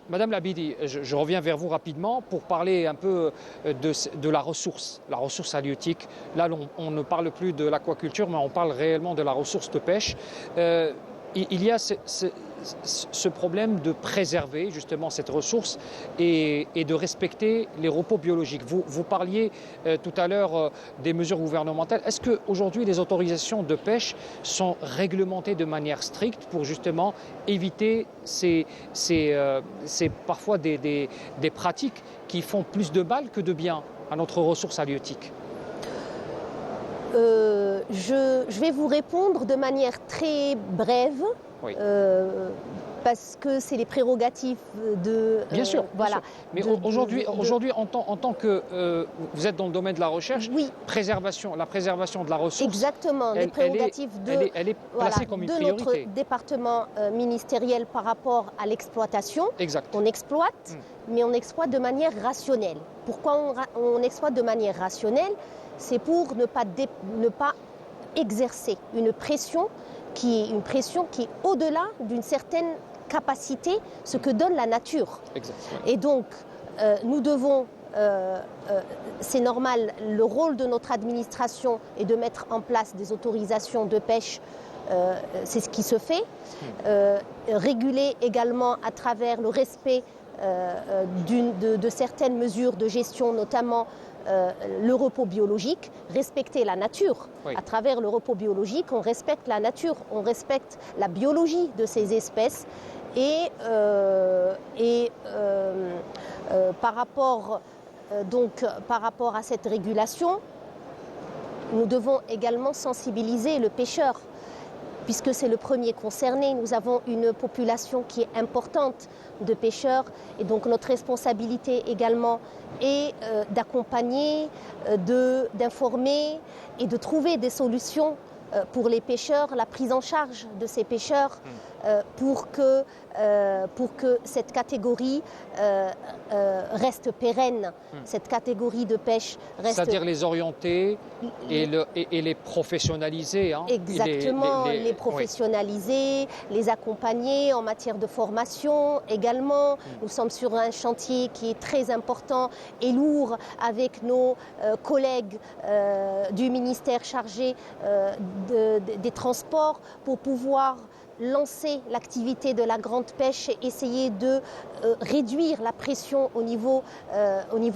Madame Labidi, je reviens vers vous rapidement pour parler un peu de la ressource halieutique. Là, on ne parle plus de l'aquaculture, mais on parle réellement de la ressource de pêche. Il y a ce problème de préserver justement cette ressource et de respecter les repos biologiques. Vous parliez tout à l'heure des mesures gouvernementales. Est-ce qu'aujourd'hui les autorisations de pêche sont réglementées de manière stricte pour justement éviter parfois des pratiques qui font plus de mal que de bien à notre ressource halieutique? Je vais vous répondre de manière très brève, oui. Parce que c'est les prérogatives de... Bien sûr. Voilà. Mais aujourd'hui, en tant que vous êtes dans le domaine de la recherche, oui. La préservation de la ressource... Exactement, les prérogatives elle est placée comme une priorité. Notre département ministériel par rapport à l'exploitation. Exact. On exploite, mais on exploite de manière rationnelle. Pourquoi on exploite de manière rationnelle? C'est pour ne pas exercer une pression qui est au-delà d'une certaine capacité, ce que donne la nature. Exact, ouais. Et donc, nous devons, c'est normal, le rôle de notre administration est de mettre en place des autorisations de pêche, c'est ce qui se fait. Réguler également à travers le respect de certaines mesures de gestion, notamment le repos biologique, respecter la nature. Oui. À travers le repos biologique, on respecte la nature, on respecte la biologie de ces espèces et par rapport à cette régulation, nous devons également sensibiliser le pêcheur, puisque c'est le premier concerné. Nous avons une population qui est importante de pêcheurs et donc notre responsabilité également est d'accompagner, d'informer et de trouver des solutions pour les pêcheurs, la prise en charge de ces pêcheurs pour que cette catégorie reste pérenne, cette catégorie de pêche reste... C'est-à-dire les orienter et les professionnaliser. Hein. Exactement, les professionnaliser, les accompagner en matière de formation également. Nous sommes sur un chantier qui est très important et lourd avec nos collègues du ministère chargé des Transports pour pouvoir lancer l'activité de la grande pêche et essayer de réduire la pression au niveau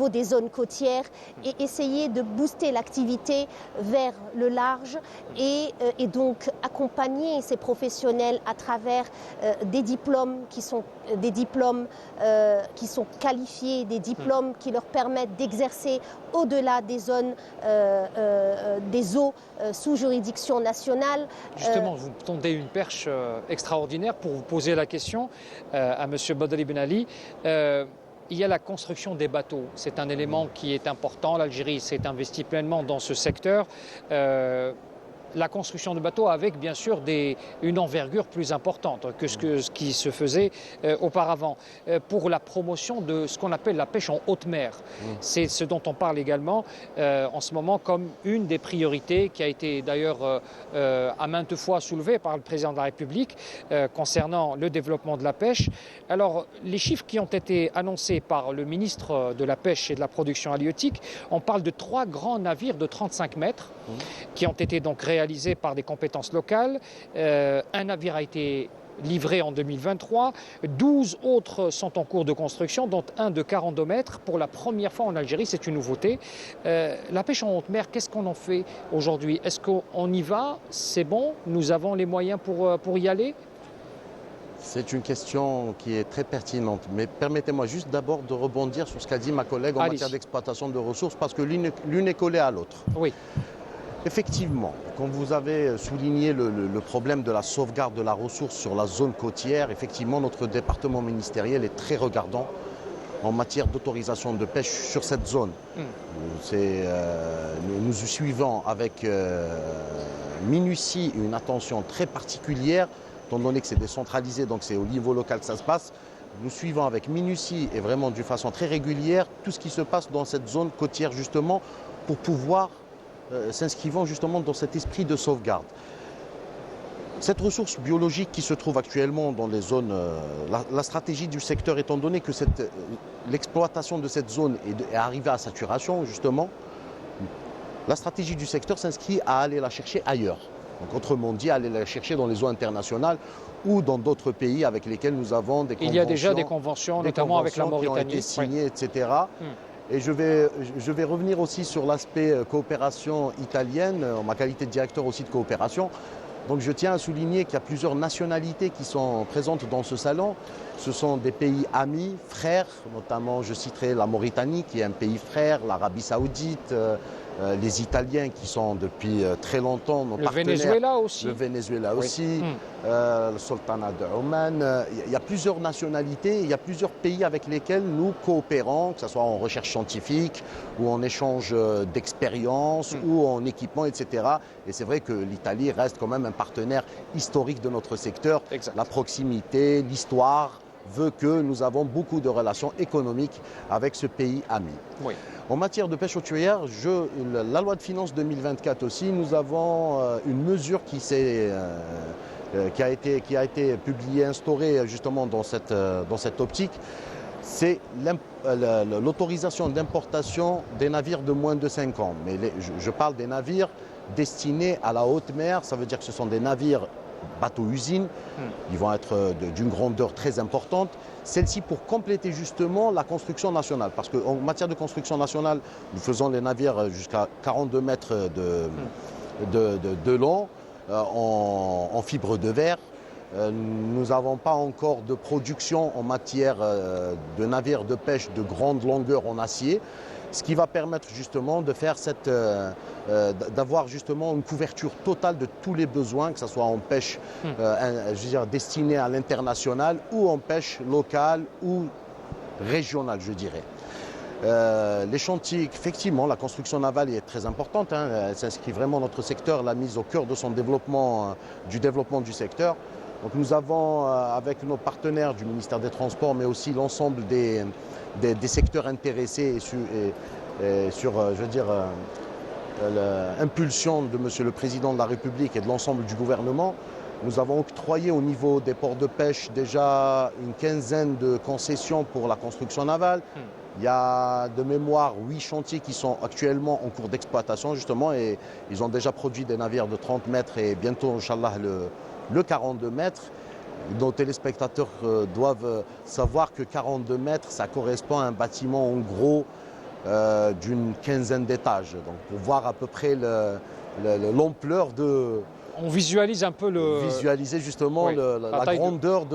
des zones côtières et essayer de booster l'activité vers le large et donc accompagner ces professionnels à travers des diplômes qui sont qualifiés, des diplômes qui leur permettent d'exercer au-delà des zones des eaux sous juridiction nationale. Justement, vous tendez une perche extraordinaire pour vous poser la question à M. Badali Ben Ali. Il y a la construction des bateaux. C'est un élément qui est important. L'Algérie s'est investie pleinement dans ce secteur. La construction de bateaux avec bien sûr une envergure plus importante que ce qui se faisait auparavant pour la promotion de ce qu'on appelle la pêche en haute mer. C'est ce dont on parle également en ce moment comme une des priorités qui a été d'ailleurs à maintes fois soulevée par le président de la République concernant le développement de la pêche. Alors les chiffres qui ont été annoncés par le ministre de la Pêche et de la Production halieutique, on parle de 3 grands navires de 35 mètres qui ont été donc réalisés par des compétences locales. Un navire a été livré en 2023, 12 autres sont en cours de construction, dont un de 42 mètres. Pour la première fois en Algérie, c'est une nouveauté. La pêche en haute mer, qu'est-ce qu'on en fait aujourd'hui? Est-ce qu'on y va? C'est bon? Nous avons les moyens pour y aller? C'est une question qui est très pertinente, mais permettez-moi juste d'abord de rebondir sur ce qu'a dit ma collègue en matière d'exploitation de ressources, parce que l'une est collée à l'autre. Oui. Effectivement, comme vous avez souligné le problème de la sauvegarde de la ressource sur la zone côtière, effectivement, notre département ministériel est très regardant en matière d'autorisation de pêche sur cette zone. Nous suivons avec minutie et une attention très particulière étant donné que c'est décentralisé, donc c'est au niveau local que ça se passe, nous suivons avec minutie et vraiment d'une façon très régulière tout ce qui se passe dans cette zone côtière justement pour pouvoir s'inscrivant justement dans cet esprit de sauvegarde. Cette ressource biologique qui se trouve actuellement dans les zones, la stratégie du secteur étant donné que l'exploitation de cette zone est arrivée à saturation justement, la stratégie du secteur s'inscrit à aller la chercher ailleurs. Donc autrement dit, aller la chercher dans les eaux internationales ou dans d'autres pays avec lesquels nous avons des conventions. Il y a déjà des conventions, notamment avec la Mauritanie. Qui ont été signées, etc. Et je vais revenir aussi sur l'aspect coopération italienne, en ma qualité de directeur aussi de coopération. Donc je tiens à souligner qu'il y a plusieurs nationalités qui sont présentes dans ce salon. Ce sont des pays amis, frères, notamment je citerai la Mauritanie qui est un pays frère, l'Arabie Saoudite, les Italiens qui sont depuis très longtemps nos partenaires. Le Venezuela aussi. Le Venezuela aussi, le Sultanat de Oman. Il y a plusieurs nationalités, il y a plusieurs pays avec lesquels nous coopérons, que ce soit en recherche scientifique ou en échange d'expériences ou en équipement, etc. Et c'est vrai que l'Italie reste quand même un partenaire historique de notre secteur. Exact. La proximité, l'histoire veut que nous avons beaucoup de relations économiques avec ce pays ami. Oui. En matière de pêche hauturière, la loi de finances 2024 aussi, nous avons une mesure qui a été publiée, instaurée justement dans cette optique. C'est l'autorisation d'importation des navires de moins de 5 ans. Mais je parle des navires destinés à la haute mer, ça veut dire que ce sont des navires bateaux-usines, ils vont être d'une grandeur très importante. Celle-ci pour compléter justement la construction nationale. Parce qu'en matière de construction nationale, nous faisons les navires jusqu'à 42 mètres de long en fibre de verre. Nous n'avons pas encore de production en matière de navires de pêche de grande longueur en acier. Ce qui va permettre justement de faire d'avoir justement une couverture totale de tous les besoins, que ce soit en pêche destinée à l'international ou en pêche locale ou régionale, je dirais. Les chantiers, effectivement, la construction navale est très importante. Elle s'inscrit vraiment notre secteur, l'a mise au cœur de son développement, du développement du secteur. Donc nous avons, avec nos partenaires du ministère des Transports, mais aussi l'ensemble des secteurs intéressés et sur je veux dire, l'impulsion de Monsieur le Président de la République et de l'ensemble du gouvernement, nous avons octroyé au niveau des ports de pêche déjà une quinzaine de concessions pour la construction navale. Il y a de mémoire 8 chantiers qui sont actuellement en cours d'exploitation justement et ils ont déjà produit des navires de 30 mètres et bientôt, Inch'Allah, le 42 mètres. Nos téléspectateurs doivent savoir que 42 mètres, ça correspond à un bâtiment en gros d'une quinzaine d'étages. Donc pour voir à peu près l'ampleur de... On visualise un peu Visualiser justement la grandeur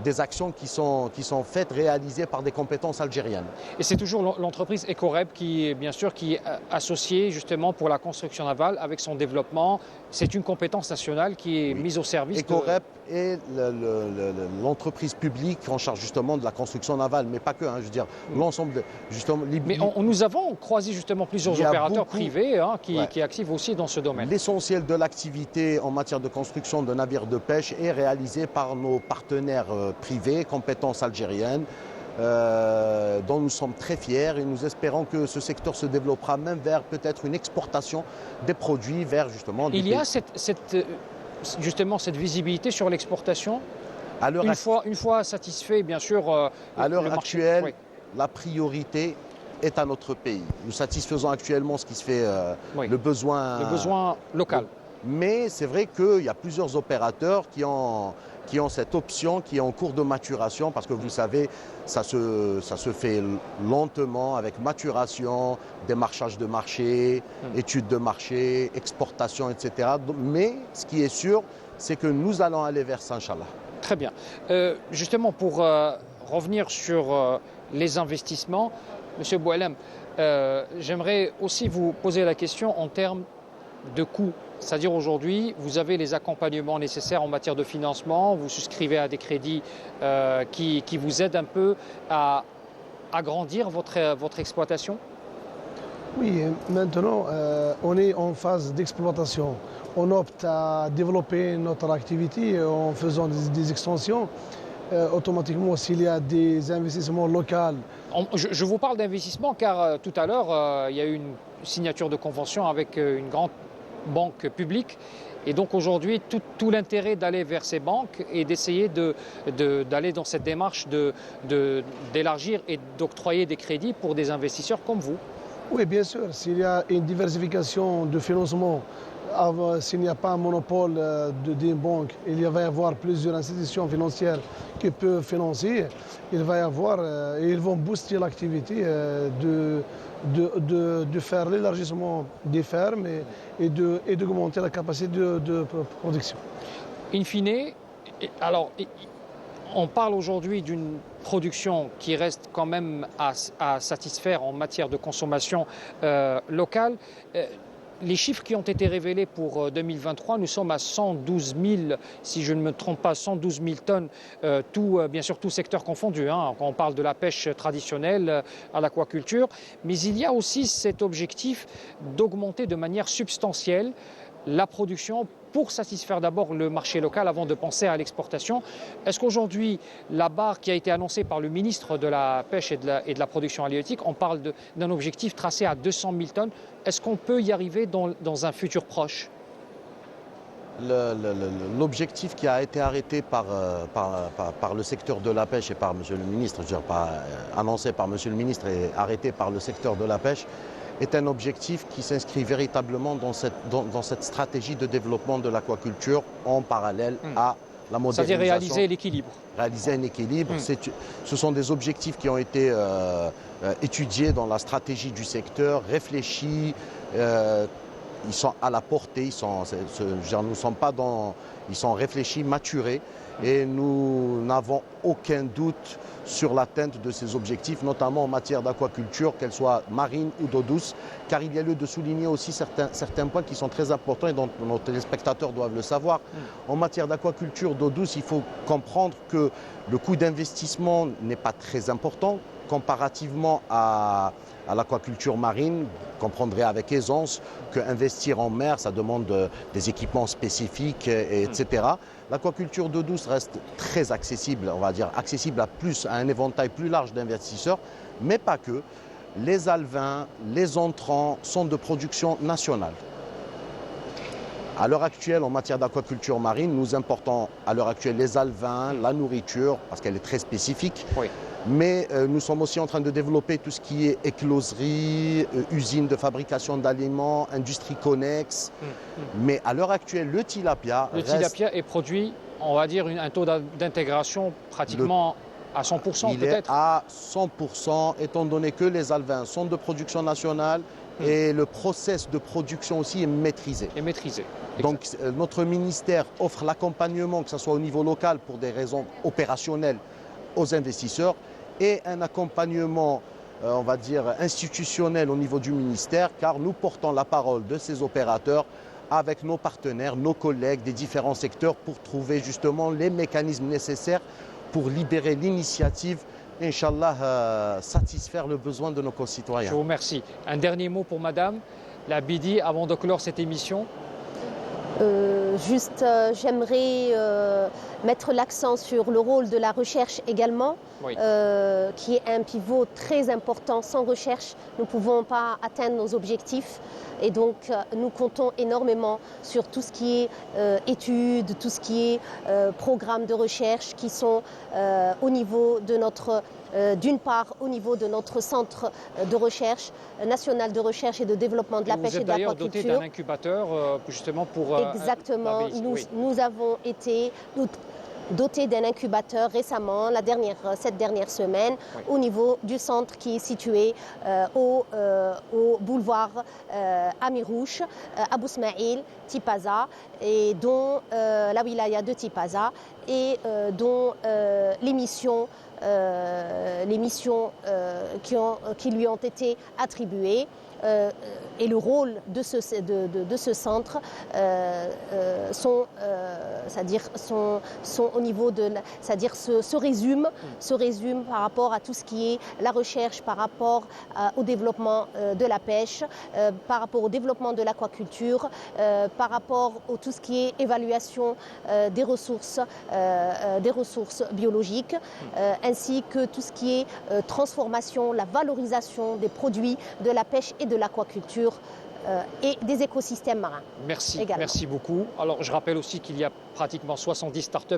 des actions qui sont faites, réalisées par des compétences algériennes. Et c'est toujours l'entreprise Ecoreb qui, bien sûr, qui est associée justement pour la construction navale avec son développement. C'est une compétence nationale qui est mise au service Ecoreb est l'entreprise publique en charge justement de la construction navale, mais pas que, je veux dire, l'ensemble justement... Mais nous avons croisé justement plusieurs opérateurs privés qui activent aussi dans ce domaine. L'essentiel de l'activité en matière de construction de navires de pêche est réalisé par nos partenaires privés, compétences algériennes, dont nous sommes très fiers et nous espérons que ce secteur se développera même vers peut-être une exportation des produits vers justement... Il y a justement cette visibilité sur l'exportation une fois satisfait, bien sûr, à l'heure actuelle, la priorité est à notre pays. Nous satisfaisons actuellement ce qui se fait, le besoin local. Mais c'est vrai qu'il y a plusieurs opérateurs qui ont cette option qui est en cours de maturation parce que vous savez, ça se fait lentement avec maturation, démarchage de marché, études de marché, exportation, etc. Mais ce qui est sûr, c'est que nous allons aller vers ça, Inch'Allah. Très bien. Justement, pour revenir sur les investissements, M. Boualem, j'aimerais aussi vous poser la question en termes de coûts. C'est-à-dire aujourd'hui, vous avez les accompagnements nécessaires en matière de financement, vous souscrivez à des crédits qui vous aident un peu à agrandir votre exploitation ? Oui, maintenant, on est en phase d'exploitation. On opte à développer notre activité en faisant des extensions. Automatiquement, s'il y a des investissements locaux. Je vous parle d'investissement car tout à l'heure, il y a eu une signature de convention avec une grande banque publique. Et donc aujourd'hui, tout l'intérêt d'aller vers ces banques et d'essayer d'aller dans cette démarche d'élargir et d'octroyer des crédits pour des investisseurs comme vous. Oui, bien sûr, s'il y a une diversification de financement, s'il n'y a pas un monopole des banques, il va y avoir plusieurs institutions financières qui peuvent financer. Il va y avoir, ils vont booster l'activité de faire l'élargissement des fermes et d'augmenter la capacité de production. In fine, alors, on parle aujourd'hui d'une production qui reste quand même à satisfaire en matière de consommation locale. Les chiffres qui ont été révélés pour 2023, nous sommes à 112 000, si je ne me trompe pas, 112 000 tonnes, bien sûr tout secteur confondu, hein, quand on parle de la pêche traditionnelle à l'aquaculture. Mais il y a aussi cet objectif d'augmenter de manière substantielle la production pour satisfaire d'abord le marché local avant de penser à l'exportation. Est-ce qu'aujourd'hui, la barre qui a été annoncée par le ministre de la Pêche et de la Production halieutique, on parle d'un objectif tracé à 200 000 tonnes. Est-ce qu'on peut y arriver dans un futur proche ? L'objectif qui a été arrêté par le secteur de la pêche et par Monsieur le ministre, je veux dire, pas annoncé par Monsieur le ministre et arrêté par le secteur de la pêche, est un objectif qui s'inscrit véritablement dans cette stratégie de développement de l'aquaculture en parallèle à la modernisation. C'est-à-dire réaliser l'équilibre. Réaliser un équilibre. Ce sont des objectifs qui ont été étudiés dans la stratégie du secteur, réfléchis. Ils sont à la portée, ils sont réfléchis, maturés. Et nous n'avons aucun doute sur l'atteinte de ces objectifs, notamment en matière d'aquaculture, qu'elle soit marine ou d'eau douce, car il y a lieu de souligner aussi certains points qui sont très importants et dont nos téléspectateurs doivent le savoir. En matière d'aquaculture, d'eau douce, il faut comprendre que le coût d'investissement n'est pas très important comparativement à l'aquaculture marine. Vous comprendrez avec aisance qu'investir en mer, ça demande des équipements spécifiques, etc. L'aquaculture d'eau douce reste très accessible, on va dire accessible à un éventail plus large d'investisseurs, mais pas que. Les alevins, les entrants sont de production nationale. À l'heure actuelle, en matière d'aquaculture marine, nous importons à l'heure actuelle les alevins, la nourriture, parce qu'elle est très spécifique. Oui. Mais nous sommes aussi en train de développer tout ce qui est écloserie, usine de fabrication d'aliments, industrie connexe. Mais à l'heure actuelle, le tilapia est produit, on va dire, un taux d'intégration pratiquement à 100% peut-être. Il est à 100%, étant donné que les alevins sont de production nationale et le process de production aussi est maîtrisé. Donc notre ministère offre l'accompagnement, que ce soit au niveau local pour des raisons opérationnelles, aux investisseurs, et un accompagnement, on va dire, institutionnel au niveau du ministère, car nous portons la parole de ces opérateurs avec nos partenaires, nos collègues des différents secteurs pour trouver justement les mécanismes nécessaires pour libérer l'initiative, Inch'Allah, satisfaire le besoin de nos concitoyens. Je vous remercie. Un dernier mot pour Madame la Bidi avant de clore cette émission. J'aimerais mettre l'accent sur le rôle de la recherche également, qui est un pivot très important. Sans recherche, nous ne pouvons pas atteindre nos objectifs. Et donc, nous comptons énormément sur tout ce qui est études, tout ce qui est programmes de recherche qui sont au niveau de notre... d'une part, au niveau de notre centre de recherche, national de recherche et de développement de la pêche et de l'aquaculture. Vous êtes d'ailleurs doté d'un incubateur justement pour... Exactement. Nous avons été dotés d'un incubateur récemment, cette dernière semaine, au niveau du centre qui est situé au boulevard Amirouche, Abou Smaïl, Tipaza, et dont la wilaya de Tipaza. et dont les missions qui lui ont été attribuées et le rôle de ce centre sont au niveau de, c'est-à-dire se résument par rapport à tout ce qui est la recherche, par rapport au développement de la pêche, par rapport au développement de l'aquaculture, par rapport à tout ce qui est évaluation des ressources biologiques, ainsi que tout ce qui est transformation, la valorisation des produits de la pêche et de l'aquaculture et des écosystèmes marins. Merci beaucoup. Alors je rappelle aussi qu'il y a pratiquement 70 startups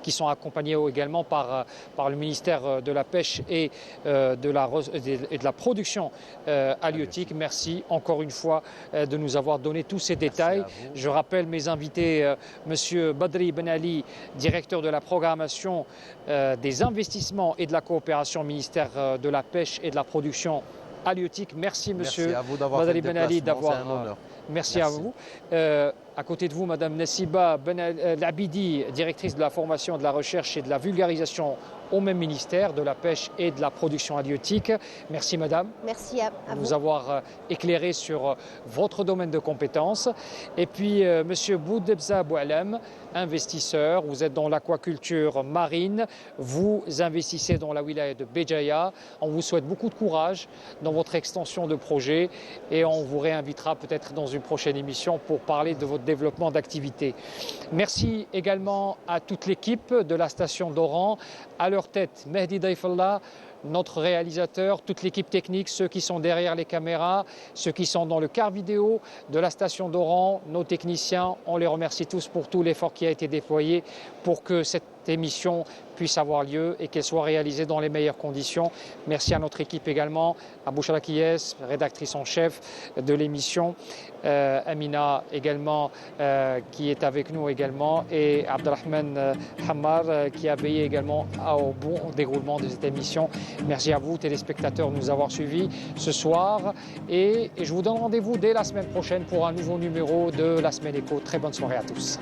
qui sont accompagnées également par le ministère de la Pêche et de la production halieutique. Merci encore une fois de nous avoir donné tous ces détails. Je rappelle mes invités, Monsieur Badri Ben Ali, directeur de la programmation des investissements et de la coopération au ministère de la Pêche et de la production halieutique. Merci Monsieur Badri Ben Ali d'avoir. Merci à vous. À côté de vous, Madame Nessiba Ben Labidi, directrice de la formation, de la recherche et de la vulgarisation au même ministère de la Pêche et de la production halieutique. Merci Madame. Merci à vous. De nous avoir éclairé sur votre domaine de compétences. Et puis Monsieur Boudebza Boualem, investisseur. Vous êtes dans l'aquaculture marine. Vous investissez dans la wilaya de Béjaïa. On vous souhaite beaucoup de courage dans votre extension de projet et on vous réinvitera peut-être dans une prochaine émission pour parler de votre développement d'activité. Merci également à toute l'équipe de la station d'Oran, à leur tête Mehdi Daifallah, notre réalisateur, toute l'équipe technique, ceux qui sont derrière les caméras, ceux qui sont dans le quart vidéo de la station d'Oran, nos techniciens, on les remercie tous pour tout l'effort qui a été déployé pour que cette émission puisse avoir lieu et qu'elle soit réalisée dans les meilleures conditions. Merci à notre équipe également, à Bouchra Kies, rédactrice en chef de l'émission, Amina également qui est avec nous également et Abdelrahman Hammar qui a veillé également au bon déroulement de cette émission. Merci à vous téléspectateurs de nous avoir suivis ce soir et je vous donne rendez-vous dès la semaine prochaine pour un nouveau numéro de La Semaine Éco. Très bonne soirée à tous.